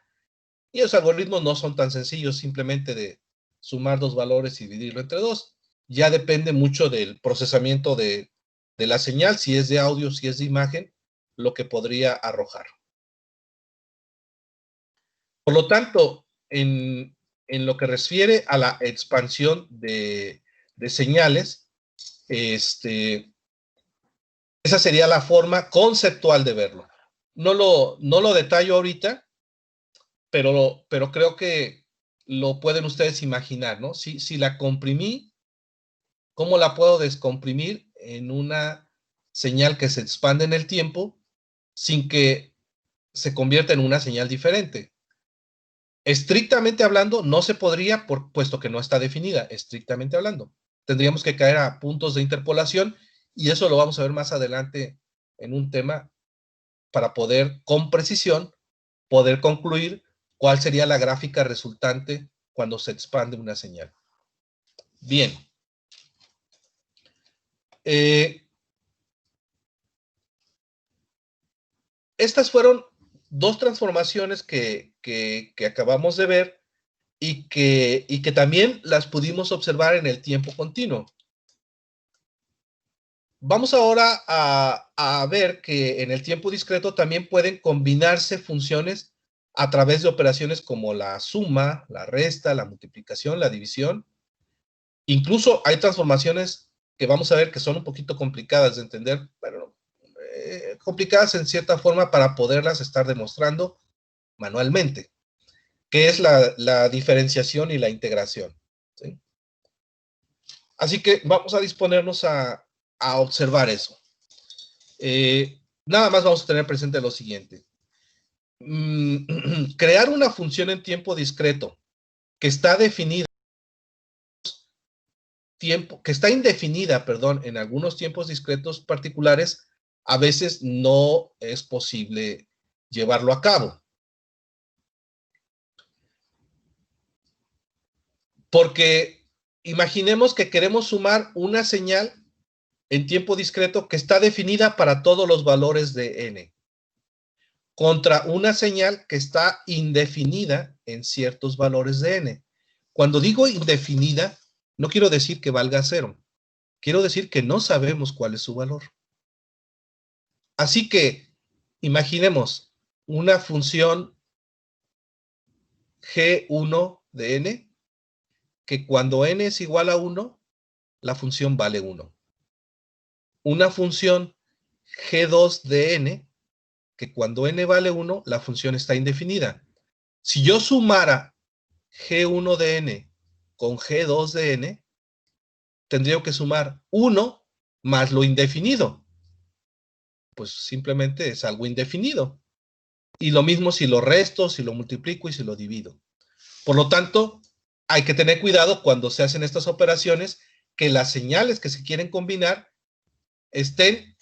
Y esos algoritmos no son tan sencillos, simplemente de sumar dos valores y dividirlo entre dos. Ya depende mucho del procesamiento de la señal, si es de audio, si es de imagen, lo que podría arrojar. Por lo tanto, en lo que refiere a la expansión de señales, esa sería la forma conceptual de verlo. No lo detallo ahorita, pero creo que lo pueden ustedes imaginar, ¿no? Si la comprimí, ¿cómo la puedo descomprimir en una señal que se expande en el tiempo sin que se convierta en una señal diferente? Estrictamente hablando, no se podría, puesto que no está definida, estrictamente hablando. Tendríamos que caer a puntos de interpolación y eso lo vamos a ver más adelante en un tema para poder, con precisión, poder concluir cuál sería la gráfica resultante cuando se expande una señal. Bien. Estas fueron dos transformaciones que acabamos de ver y que también las pudimos observar en el tiempo continuo. Vamos ahora a ver que en el tiempo discreto también pueden combinarse funciones a través de operaciones como la suma, la resta, la multiplicación, la división. Incluso hay transformaciones que vamos a ver que son un poquito complicadas de entender, pero complicadas en cierta forma para poderlas estar demostrando manualmente, que es la diferenciación y la integración, ¿sí? Así que vamos a disponernos a observar eso. Nada más vamos a tener presente lo siguiente. Crear una función en tiempo discreto que está definida, que está indefinida, perdón, en algunos tiempos discretos particulares, a veces no es posible llevarlo a cabo. Porque imaginemos que queremos sumar una señal en tiempo discreto que está definida para todos los valores de n, contra una señal que está indefinida en ciertos valores de n. Cuando digo indefinida, no quiero decir que valga 0. Quiero decir que no sabemos cuál es su valor. Así que imaginemos una función g1 de n, que cuando n es igual a 1, la función vale 1. Una función g2 de n, que cuando n vale 1, la función está indefinida. Si yo sumara G1 de n con G2 de n, tendría que sumar 1 más lo indefinido. Pues simplemente es algo indefinido. Y lo mismo si lo resto, si lo multiplico y si lo divido. Por lo tanto, hay que tener cuidado cuando se hacen estas operaciones, que las señales que se quieren combinar estén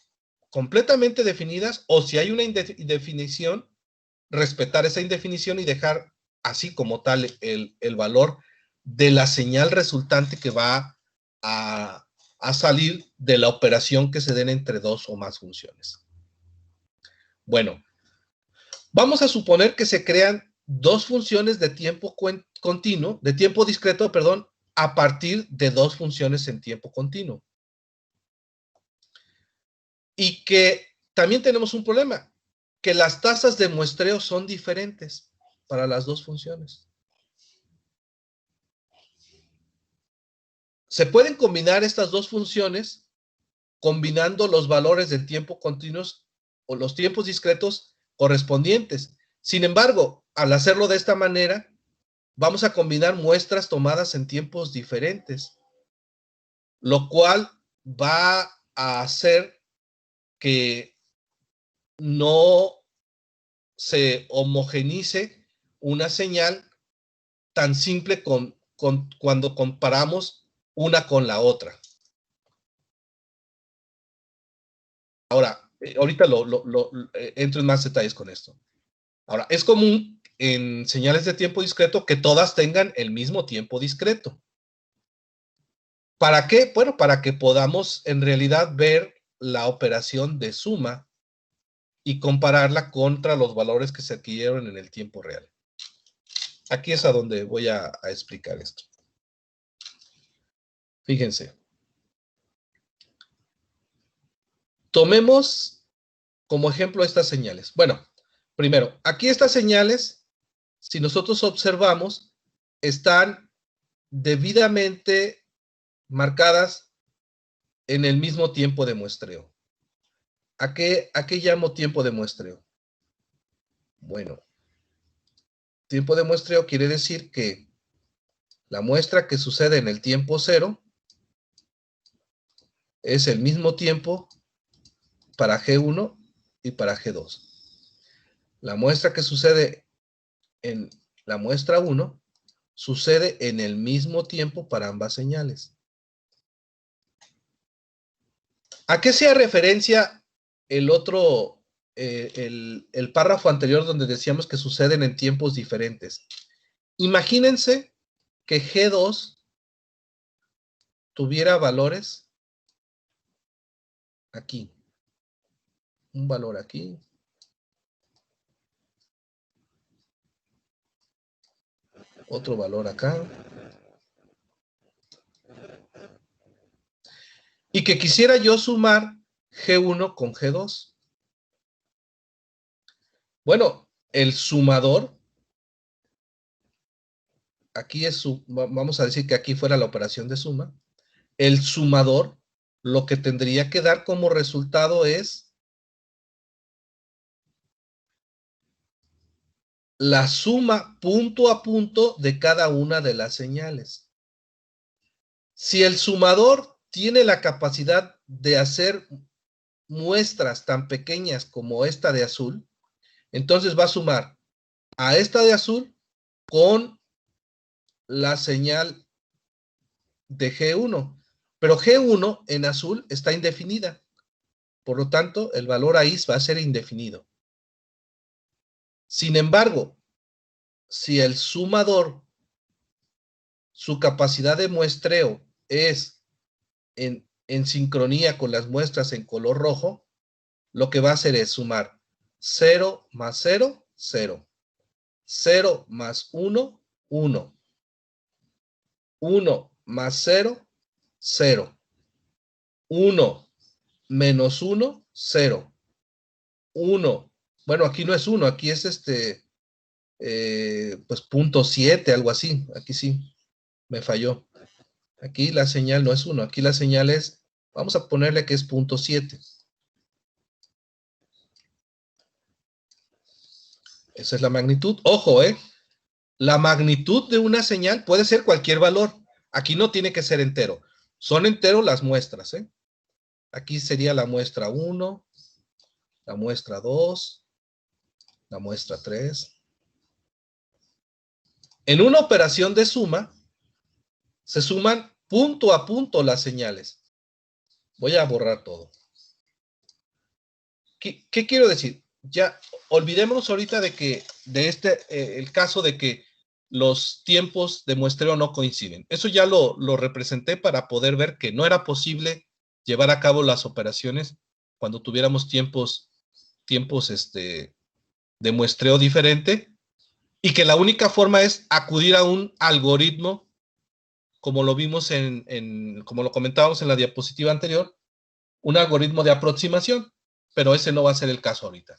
completamente definidas, o si hay una indefinición, respetar esa indefinición y dejar así como tal el valor de la señal resultante que va a salir de la operación que se den entre dos o más funciones. Bueno, vamos a suponer que se crean dos funciones de tiempo continuo, de tiempo discreto, perdón, a partir de dos funciones en tiempo continuo. Y que también tenemos un problema, que las tasas de muestreo son diferentes para las dos funciones. Se pueden combinar estas dos funciones combinando los valores del tiempo continuos o los tiempos discretos correspondientes. Sin embargo, al hacerlo de esta manera, vamos a combinar muestras tomadas en tiempos diferentes, lo cual va a hacer que no se homogenice una señal tan simple cuando comparamos una con la otra. Ahora, ahorita entro en más detalles con esto. Ahora, es común en señales de tiempo discreto que todas tengan el mismo tiempo discreto. ¿Para qué? Bueno, para que podamos en realidad ver la operación de suma y compararla contra los valores que se adquirieron en el tiempo real. Aquí es a donde voy a explicar esto. Fíjense. Tomemos como ejemplo estas señales. Bueno, primero, aquí estas señales, si nosotros observamos, están debidamente marcadas en el mismo tiempo de muestreo. ¿A qué llamo tiempo de muestreo? Bueno, tiempo de muestreo quiere decir que la muestra que sucede en el tiempo 0 es el mismo tiempo para G1 y para G2. La muestra que sucede en la muestra 1 sucede en el mismo tiempo para ambas señales. ¿A qué hacía referencia el otro, el párrafo anterior donde decíamos que suceden en tiempos diferentes? Imagínense que G2 tuviera valores aquí. Un valor aquí. Otro valor acá. Y que quisiera yo sumar G1 con G2. Bueno, el sumador, aquí es vamos a decir que aquí fuera la operación de suma. El sumador lo que tendría que dar como resultado es la suma punto a punto de cada una de las señales. Si el sumador tiene la capacidad de hacer muestras tan pequeñas como esta de azul, entonces va a sumar a esta de azul con la señal de G1. Pero G1 en azul está indefinida. Por lo tanto, el valor ahí va a ser indefinido. Sin embargo, si el sumador, su capacidad de muestreo es en sincronía con las muestras en color rojo, lo que va a hacer es sumar 0 más 0, 0. 0 más 1, 1. 1 más 0, 0. 1 menos 1, 0. 1. Bueno, aquí no es 1, aquí es pues 0.7, algo así. Aquí sí, me falló. Aquí la señal no es 1, aquí la señal es, vamos a ponerle que es 0.7. Esa es la magnitud. Ojo, la magnitud de una señal puede ser cualquier valor. Aquí no tiene que ser entero. Son enteros las muestras, ¿eh? Aquí sería la muestra 1, la muestra 2, la muestra 3. En una operación de suma, se suman punto a punto las señales. Voy a borrar todo. ¿Qué quiero decir? Ya olvidémonos ahorita de que, el caso de que los tiempos de muestreo no coinciden. Eso ya lo representé para poder ver que no era posible llevar a cabo las operaciones cuando tuviéramos tiempos de muestreo diferente, y que la única forma es acudir a un algoritmo, como lo vimos como lo comentábamos en la diapositiva anterior, un algoritmo de aproximación, pero ese no va a ser el caso ahorita.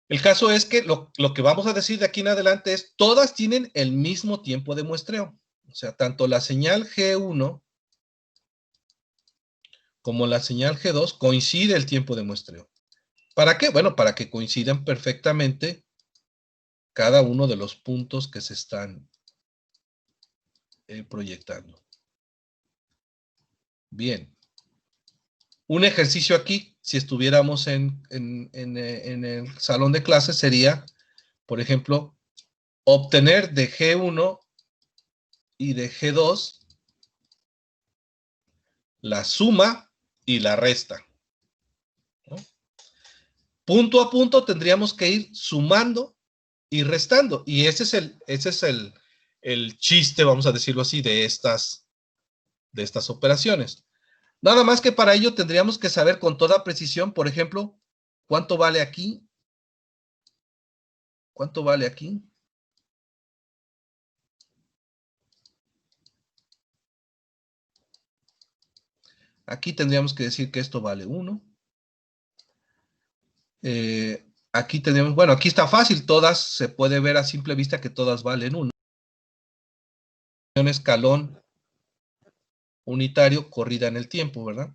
El caso es que lo que vamos a decir de aquí en adelante es, todas tienen el mismo tiempo de muestreo. O sea, tanto la señal G1 como la señal G2 coincide el tiempo de muestreo. ¿Para qué? Bueno, para que coincidan perfectamente cada uno de los puntos que se están proyectando. Bien. Un ejercicio aquí, si estuviéramos en el salón de clases, sería, por ejemplo, obtener de G1 y de G2 la suma y la resta, ¿no? Punto a punto tendríamos que ir sumando y restando. Y ese es el chiste, vamos a decirlo así, de estas operaciones. Nada más que para ello tendríamos que saber con toda precisión, por ejemplo, cuánto vale aquí. ¿Cuánto vale aquí? Aquí tendríamos que decir que esto vale 1. Aquí tendríamos, bueno, aquí está fácil, todas se puede ver a simple vista que todas valen 1. Un escalón unitario corrida en el tiempo, ¿verdad?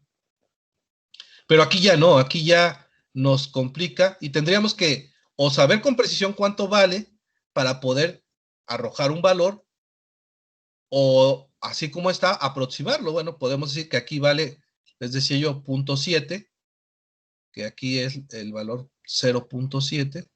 Pero aquí ya no, aquí ya nos complica y tendríamos que o saber con precisión cuánto vale para poder arrojar un valor, o así como está, aproximarlo. Bueno, podemos decir que aquí vale, les decía yo, 0.7, que aquí es el valor 0.7.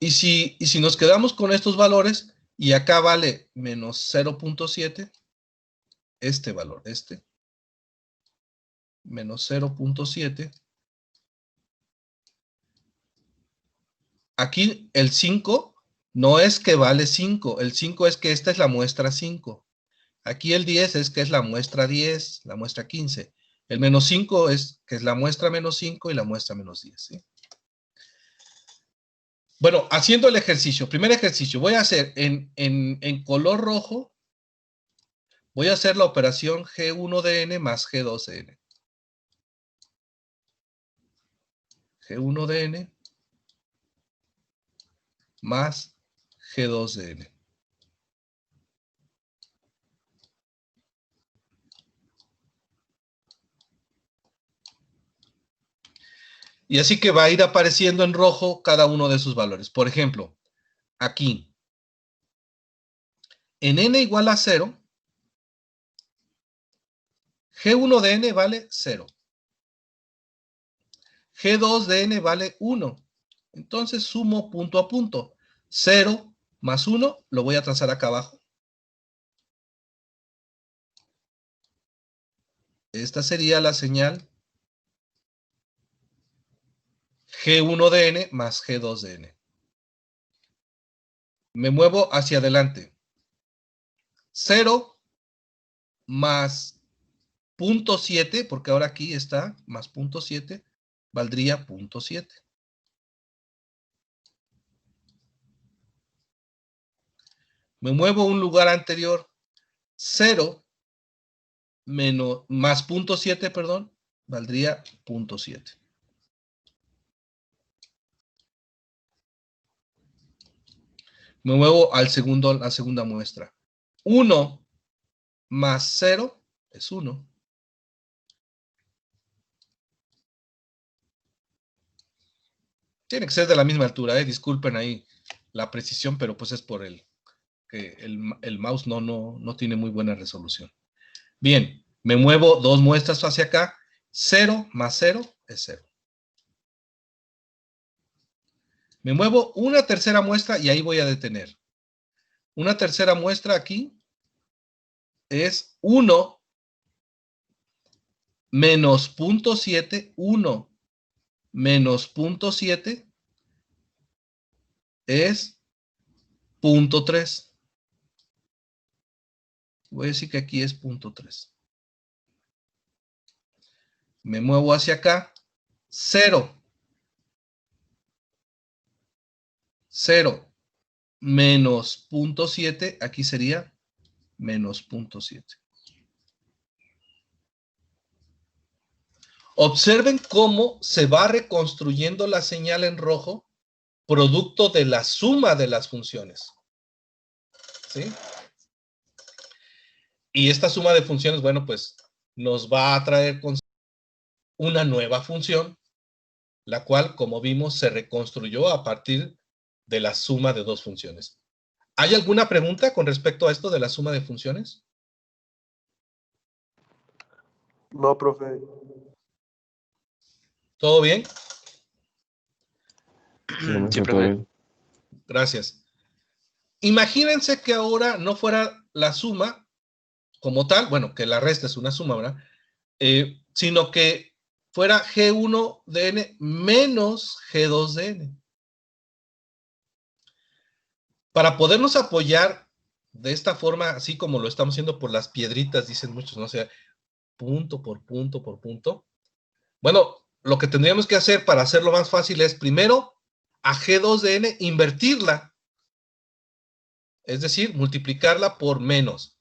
Y si nos quedamos con estos valores, y acá vale menos 0.7, este valor, menos 0.7, aquí el 5 no es que vale 5, el 5 es que esta es la muestra 5. Aquí el 10 es que es la muestra 10, la muestra 15. El menos 5 es que es la muestra menos 5 y la muestra menos 10, ¿sí? Bueno, haciendo el ejercicio, primer ejercicio, voy a hacer en color rojo, voy a hacer la operación G1 de n más G2 de n. G1 de n más G2 de n. Y así que va a ir apareciendo en rojo cada uno de sus valores. Por ejemplo, aquí, en n igual a 0, G1 de n vale 0. G2 de n vale 1. Entonces sumo punto a punto. 0 más 1 lo voy a trazar acá abajo. Esta sería la señal G1 de n más G2 de n. Me muevo hacia adelante. 0 más 0.7, porque ahora aquí está más 0.7, valdría 0.7. Me muevo un lugar anterior. 0 más 0.7, perdón, valdría 0.7. Me muevo a la segunda muestra. 1 más 0 es 1. Tiene que ser de la misma altura, disculpen ahí la precisión, pero pues es por que el mouse no tiene muy buena resolución. Bien, me muevo 2 muestras hacia acá. 0 más 0 es 0. Me muevo una tercera muestra y ahí voy a detener. Una tercera muestra aquí es 1 menos 0.7, 1 menos 0.7 es 0.3. Voy a decir que aquí es 0.3. Me muevo hacia acá. 0. 0 menos 0.7, aquí sería menos 0.7. Observen cómo se va reconstruyendo la señal en rojo, producto de la suma de las funciones. ¿Sí? Y esta suma de funciones, bueno, pues nos va a traer una nueva función, la cual, como vimos, se reconstruyó a partir de la suma de 2 funciones. ¿Hay alguna pregunta con respecto a esto de la suma de funciones? No, profe. ¿Todo bien? Sí, no, Sí, todo profe. bien. Gracias. Imagínense que ahora no fuera la suma como tal, bueno, que la resta es una suma, ¿verdad? Sino que fuera G1 de n menos G2 de n. Para podernos apoyar de esta forma, así como lo estamos haciendo por las piedritas, dicen muchos, ¿no? O sea, punto por punto por punto. Bueno, lo que tendríamos que hacer para hacerlo más fácil es primero a G2 de n invertirla. Es decir, multiplicarla por menos.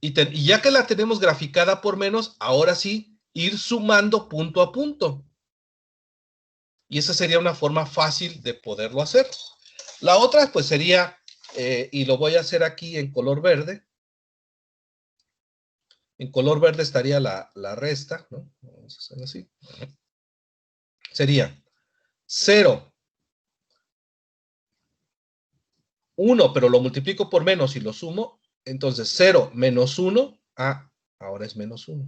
Y ya que la tenemos graficada por menos, ahora sí, ir sumando punto a punto. Y esa sería una forma fácil de poderlo hacer. La otra, pues sería, y lo voy a hacer aquí en color verde. En color verde estaría la resta, ¿no? Vamos a hacerlo así. Sería 0, 1, pero lo multiplico por menos y lo sumo. Entonces 0 menos 1, ahora es menos 1.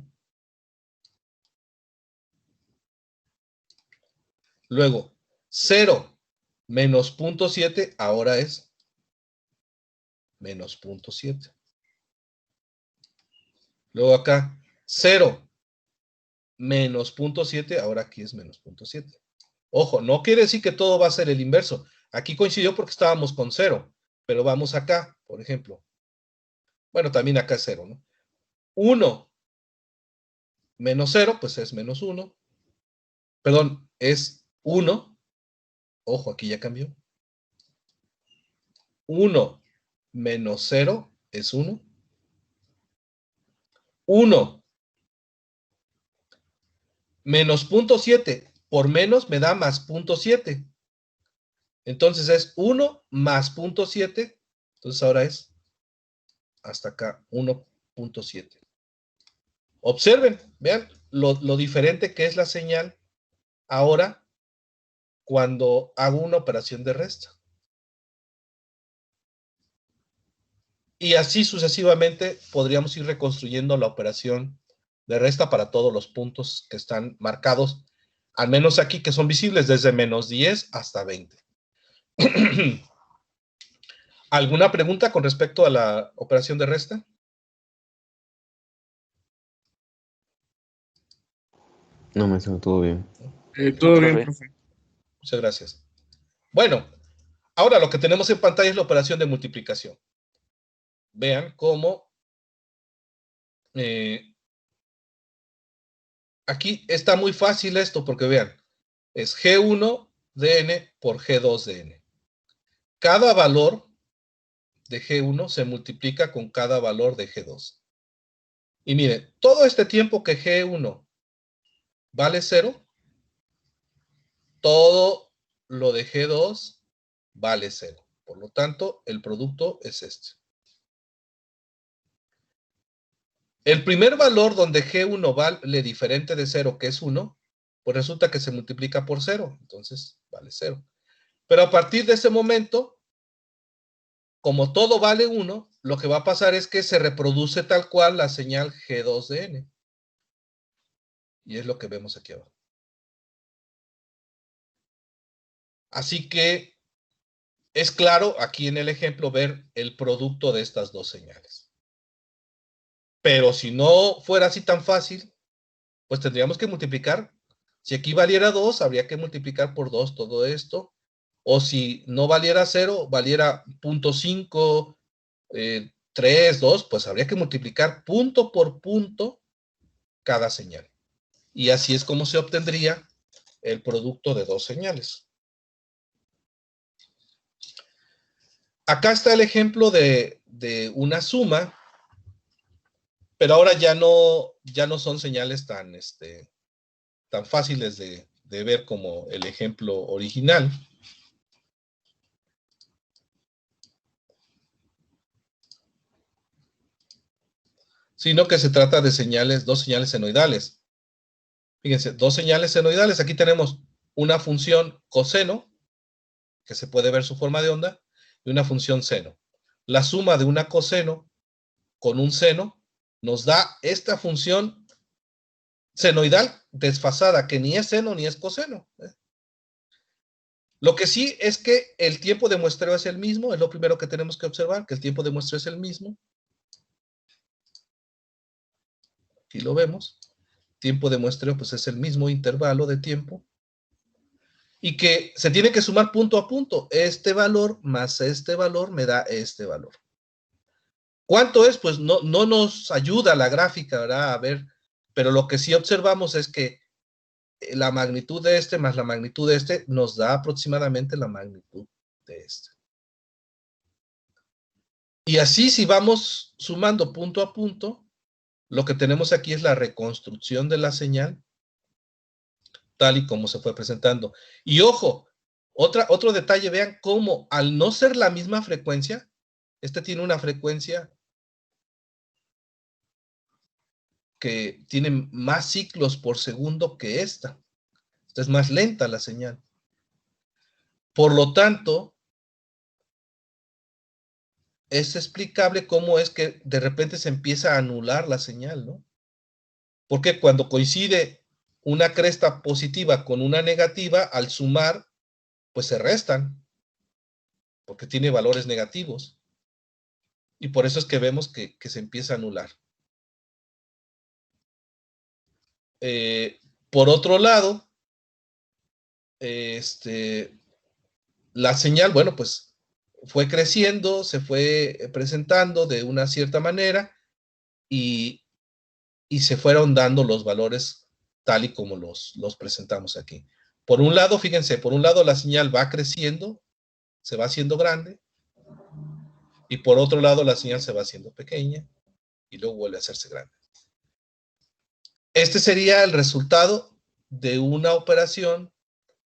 Luego 0 menos 0.7, ahora es menos 0.7. Luego acá 0 menos 0.7, ahora aquí es menos 0.7. Ojo, no quiere decir que todo va a ser el inverso. Aquí coincidió porque estábamos con 0, pero vamos acá, por ejemplo. Bueno, también acá es 0, ¿no? 1 menos 0, pues es menos 1. Perdón, es 1. Ojo, aquí ya cambió. 1 menos 0 es 1. 1 menos 0.7 por menos me da más 0.7. Entonces es 1 más 0.7. Entonces ahora es hasta acá 1.7. Observen, vean lo diferente que es la señal ahora cuando hago una operación de resta. Y así sucesivamente podríamos ir reconstruyendo la operación de resta para todos los puntos que están marcados, al menos aquí que son visibles desde menos 10 hasta 20. ¿Alguna pregunta con respecto a la operación de resta? No, maestro, todo bien. Todo No, bien, profe. profe. Muchas gracias. Bueno, ahora lo que tenemos en pantalla es la operación de multiplicación. Vean cómo aquí está muy fácil esto, porque vean, es G1 de n por G2 de n. Cada valor de G1 se multiplica con cada valor de G2. Y miren, todo este tiempo que G1 vale 0, todo lo de G2 vale 0. Por lo tanto, el producto es este. El primer valor donde G1 vale diferente de 0, que es 1, pues resulta que se multiplica por 0, entonces vale 0. Pero a partir de ese momento, como todo vale 1, lo que va a pasar es que se reproduce tal cual la señal G2 de n. Y es lo que vemos aquí abajo. Así que es claro aquí en el ejemplo ver el producto de estas dos señales. Pero si no fuera así tan fácil, pues tendríamos que multiplicar. Si aquí valiera 2, habría que multiplicar por 2 todo esto. O si no valiera 0, valiera 0.5, 3, 2, pues habría que multiplicar punto por punto cada señal. Y así es como se obtendría el producto de dos señales. Acá está el ejemplo de una suma, pero ahora ya no son señales tan fáciles de ver como el ejemplo original. Sino que se trata de señales, dos señales senoidales. Fíjense, dos señales senoidales. Aquí tenemos una función coseno, que se puede ver su forma de onda, y una función seno. La suma de una coseno con un seno nos da esta función senoidal desfasada, que ni es seno ni es coseno. Lo que sí es que el tiempo de muestreo es el mismo, es lo primero que tenemos que observar, que el tiempo de muestreo es el mismo. Aquí lo vemos. Tiempo de muestreo pues es el mismo intervalo de tiempo. Y que se tiene que sumar punto a punto. Este valor más este valor me da este valor. ¿Cuánto es? Pues no nos ayuda la gráfica, ¿verdad? A ver, pero lo que sí observamos es que la magnitud de este más la magnitud de este nos da aproximadamente la magnitud de este. Y así si vamos sumando punto a punto, lo que tenemos aquí es la reconstrucción de la señal, tal y como se fue presentando. Y ojo, otro detalle, vean cómo al no ser la misma frecuencia, este tiene una frecuencia que tiene más ciclos por segundo que esta. Esta es más lenta la señal. Por lo tanto, es explicable cómo es que de repente se empieza a anular la señal, ¿no? Porque cuando coincide una cresta positiva con una negativa, al sumar, pues se restan, porque tiene valores negativos. Y por eso es que vemos que se empieza a anular. Por otro lado, la señal, bueno, pues fue creciendo, se fue presentando de una cierta manera y se fueron dando los valores tal y como los presentamos aquí. Por un lado, fíjense, por un lado la señal va creciendo, se va haciendo grande, y por otro lado la señal se va haciendo pequeña y luego vuelve a hacerse grande. Este sería el resultado de una operación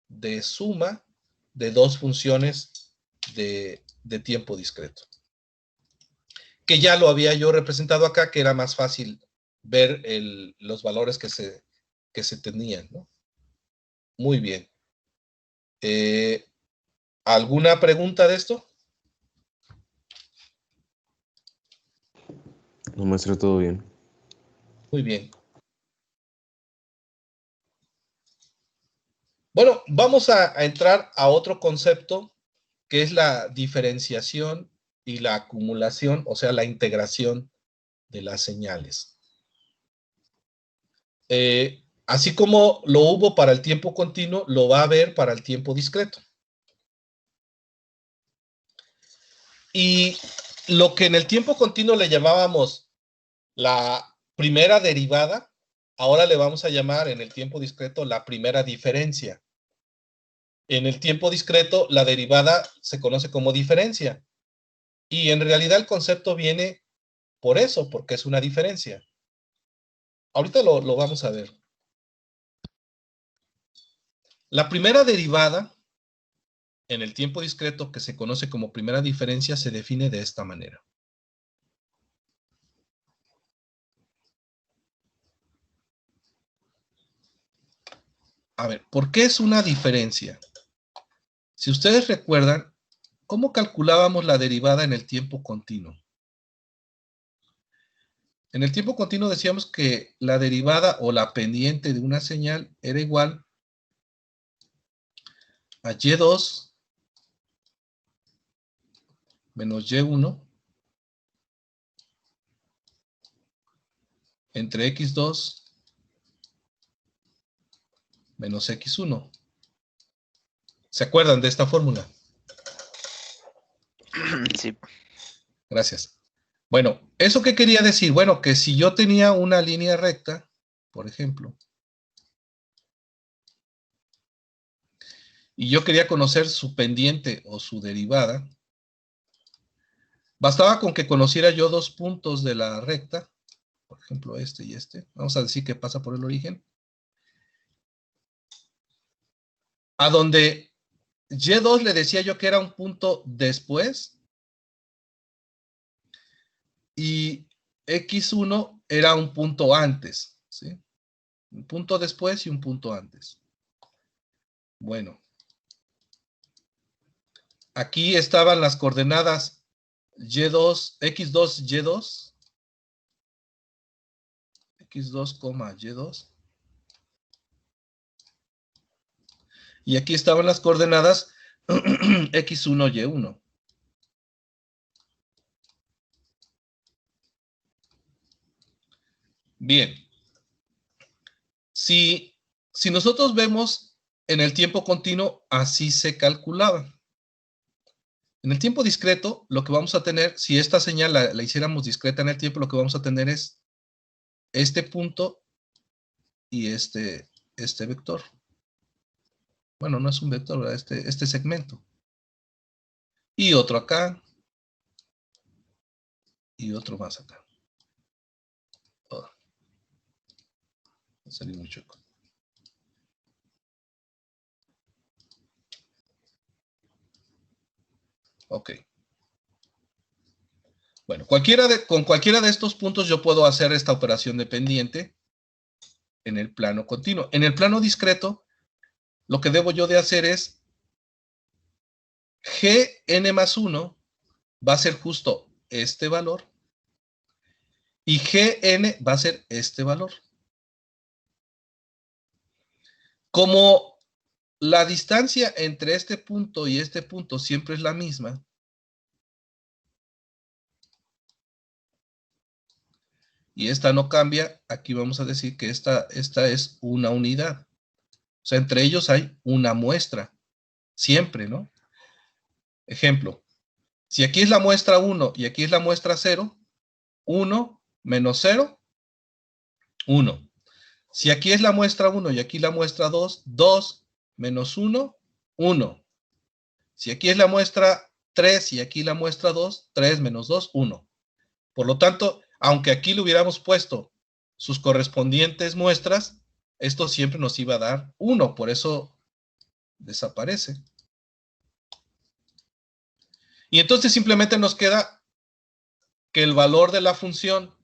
de suma de dos funciones de tiempo discreto. Que ya lo había yo representado acá, que era más fácil ver los valores que se tenían, ¿no? Muy bien. ¿Alguna pregunta de esto? No, maestro, todo bien. Muy bien. Bueno, vamos a entrar a otro concepto que es la diferenciación y la acumulación, o sea, la integración de las señales. Así como lo hubo para el tiempo continuo, lo va a haber para el tiempo discreto. Y lo que en el tiempo continuo le llamábamos la primera derivada, ahora le vamos a llamar en el tiempo discreto la primera diferencia. En el tiempo discreto, la derivada se conoce como diferencia. Y en realidad el concepto viene por eso, porque es una diferencia. Ahorita lo vamos a ver. La primera derivada en el tiempo discreto, que se conoce como primera diferencia, se define de esta manera. A ver, ¿por qué es una diferencia? Si ustedes recuerdan, ¿cómo calculábamos la derivada en el tiempo continuo? En el tiempo continuo decíamos que la derivada o la pendiente de una señal era igual a y2 menos y1 entre x2 menos x1. ¿Se acuerdan de esta fórmula? Sí. Gracias. Bueno, ¿eso qué quería decir? Bueno, que si yo tenía una línea recta, por ejemplo, y yo quería conocer su pendiente o su derivada, bastaba con que conociera yo dos puntos de la recta, por ejemplo este y este, vamos a decir que pasa por el origen, a donde y2 le decía yo que era un punto después, y x1 era un punto antes, ¿sí? Un punto después y un punto antes. Bueno. Aquí estaban las coordenadas y2, x2, y2, x2, y2. Y aquí estaban las coordenadas x1, y1. Bien. Si nosotros vemos en el tiempo continuo, así se calculaba. En el tiempo discreto, lo que vamos a tener, si esta señal la hiciéramos discreta en el tiempo, lo que vamos a tener es este punto y este vector. Bueno, no es un vector, ¿verdad? Este segmento. Y otro acá. Y otro más acá. Oh, salió muy chueco. Ok. Bueno, con cualquiera de estos puntos yo puedo hacer esta operación de pendiente en el plano continuo. En el plano discreto, lo que debo yo de hacer es Gn más 1 va a ser justo este valor y Gn va a ser este valor. Como la distancia entre este punto y este punto siempre es la misma, y esta no cambia, aquí vamos a decir que esta es una unidad. O sea, entre ellos hay una muestra, siempre, ¿no? Ejemplo, si aquí es la muestra 1 y aquí es la muestra 0, 1 menos 0, 1. Si aquí es la muestra 1 y aquí la muestra 2, 2 menos 1, 1. Si aquí es la muestra 3 y aquí la muestra 2, 3 menos 2, 1. Por lo tanto, aunque aquí le hubiéramos puesto sus correspondientes muestras, esto siempre nos iba a dar 1, por eso desaparece. Y entonces simplemente nos queda que el valor de la función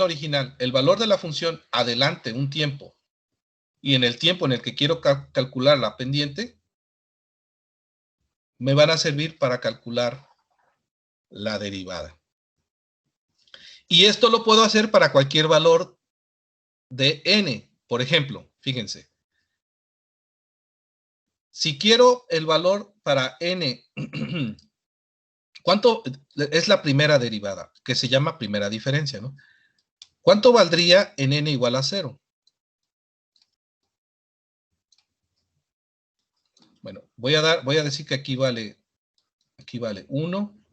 original, el valor de la función adelante un tiempo y en el tiempo en el que quiero calcular la pendiente, me van a servir para calcular la derivada. Y esto lo puedo hacer para cualquier valor de n. Por ejemplo, fíjense, si quiero el valor para n, ¿cuánto es la primera derivada? Que se llama primera diferencia, ¿no? ¿Cuánto valdría en n igual a 0? Bueno, voy a decir que aquí vale 1,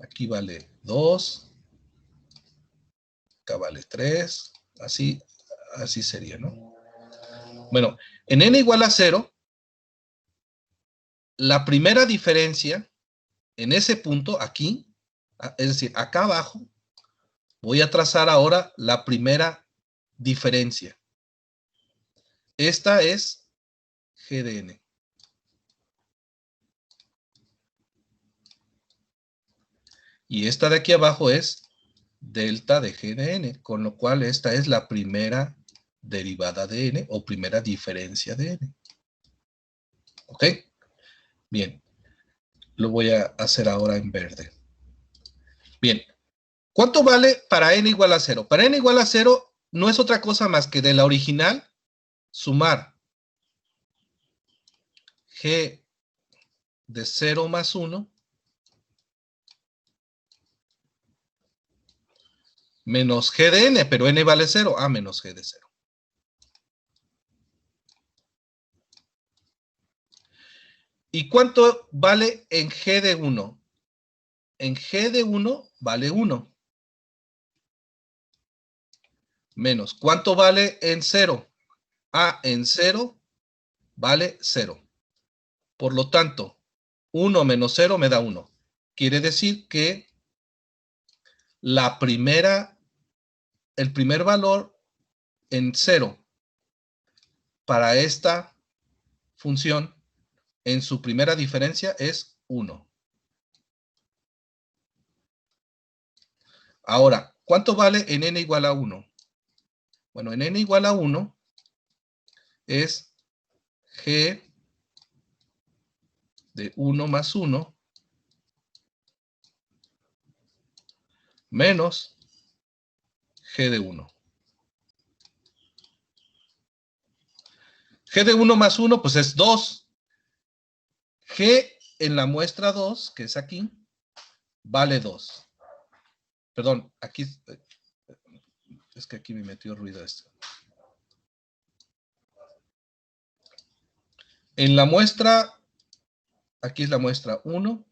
aquí vale 2, acá vale 3, así sería, ¿no? Bueno, en n igual a 0, la primera diferencia en ese punto, aquí, es decir, acá abajo, voy a trazar ahora la primera diferencia. Esta es G de n. Y esta de aquí abajo es delta de g de n, con lo cual esta es la primera derivada de n o primera diferencia de n. ¿Ok? Bien. Lo voy a hacer ahora en verde. Bien. ¿Cuánto vale para n igual a 0? Para n igual a 0 no es otra cosa más que de la original sumar g de 0 más 1 menos g de n, pero n vale 0, menos g de 0. ¿Y cuánto vale en g de 1? En g de 1 vale 1. Menos, ¿cuánto vale en 0? En 0 vale 0. Por lo tanto, 1 menos 0 me da 1. Quiere decir que el primer valor en 0 para esta función en su primera diferencia es 1. Ahora, ¿cuánto vale en n igual a 1? Bueno, en n igual a 1 es g de 1 más 1 menos g de 1. G de 1 más 1, pues es 2. G en la muestra 2, que es aquí, vale 2. Perdón, aquí, es que aquí me metió ruido esto. En la muestra, aquí es la muestra 1,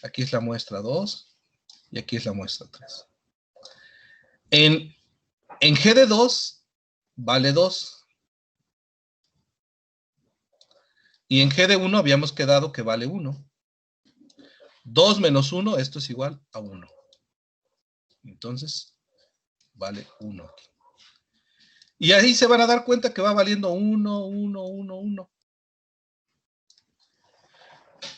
aquí es la muestra 2, y aquí es la muestra 3. En G de 2, vale 2. Y en G de 1 habíamos quedado que vale 1. 2 menos 1, esto es igual a 1. Entonces, vale 1 aquí. Y ahí se van a dar cuenta que va valiendo 1, 1, 1, 1.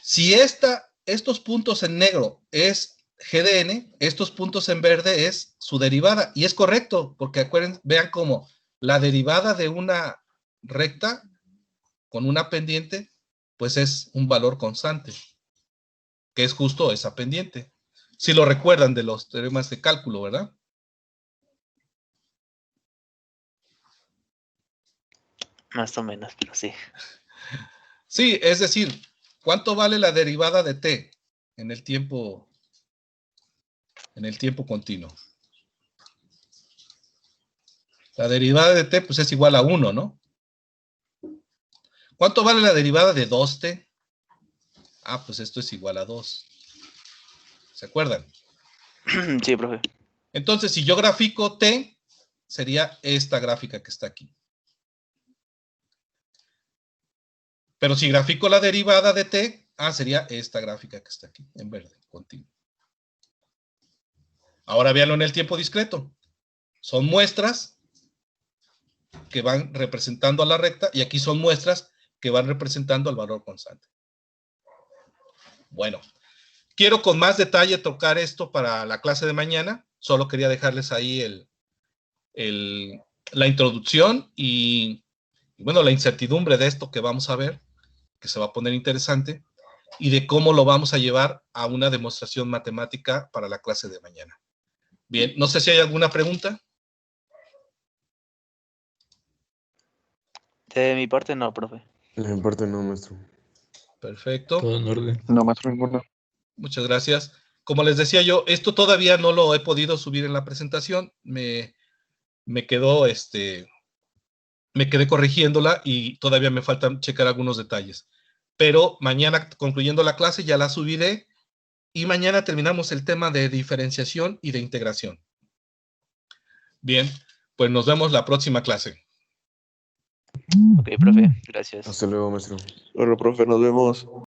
Si estos puntos en negro es G de n, estos puntos en verde es su derivada. Y es correcto, porque acuérdense, vean cómo la derivada de una recta con una pendiente, pues es un valor constante, que es justo esa pendiente. Si lo recuerdan de los teoremas de cálculo, ¿verdad? Más o menos, pero sí. Sí, es decir, ¿cuánto vale la derivada de t en el tiempo continuo? La derivada de t, pues es igual a 1, ¿no? ¿Cuánto vale la derivada de 2t? Pues esto es igual a 2. ¿Se acuerdan? Sí, profe. Entonces, si yo grafico t, sería esta gráfica que está aquí. Pero si grafico la derivada de t, sería esta gráfica que está aquí, en verde, continuo. Ahora véanlo en el tiempo discreto. Son muestras que van representando a la recta, y aquí son muestras que van representando al valor constante. Bueno, quiero con más detalle tocar esto para la clase de mañana. Solo quería dejarles ahí la introducción y, bueno, la incertidumbre de esto que vamos a ver, que se va a poner interesante, y de cómo lo vamos a llevar a una demostración matemática para la clase de mañana. Bien, no sé si hay alguna pregunta. De mi parte no, profe. De mi parte no, maestro. Perfecto. Todo en orden. No, maestro, ninguno. Muchas gracias. Como les decía yo, esto todavía no lo he podido subir en la presentación. Me quedé corrigiéndola y todavía me faltan checar algunos detalles. Pero mañana, concluyendo la clase, ya la subiré y mañana terminamos el tema de diferenciación y de integración. Bien, pues nos vemos la próxima clase. Ok, profe, gracias. Hasta luego, maestro. Bueno, profe, nos vemos.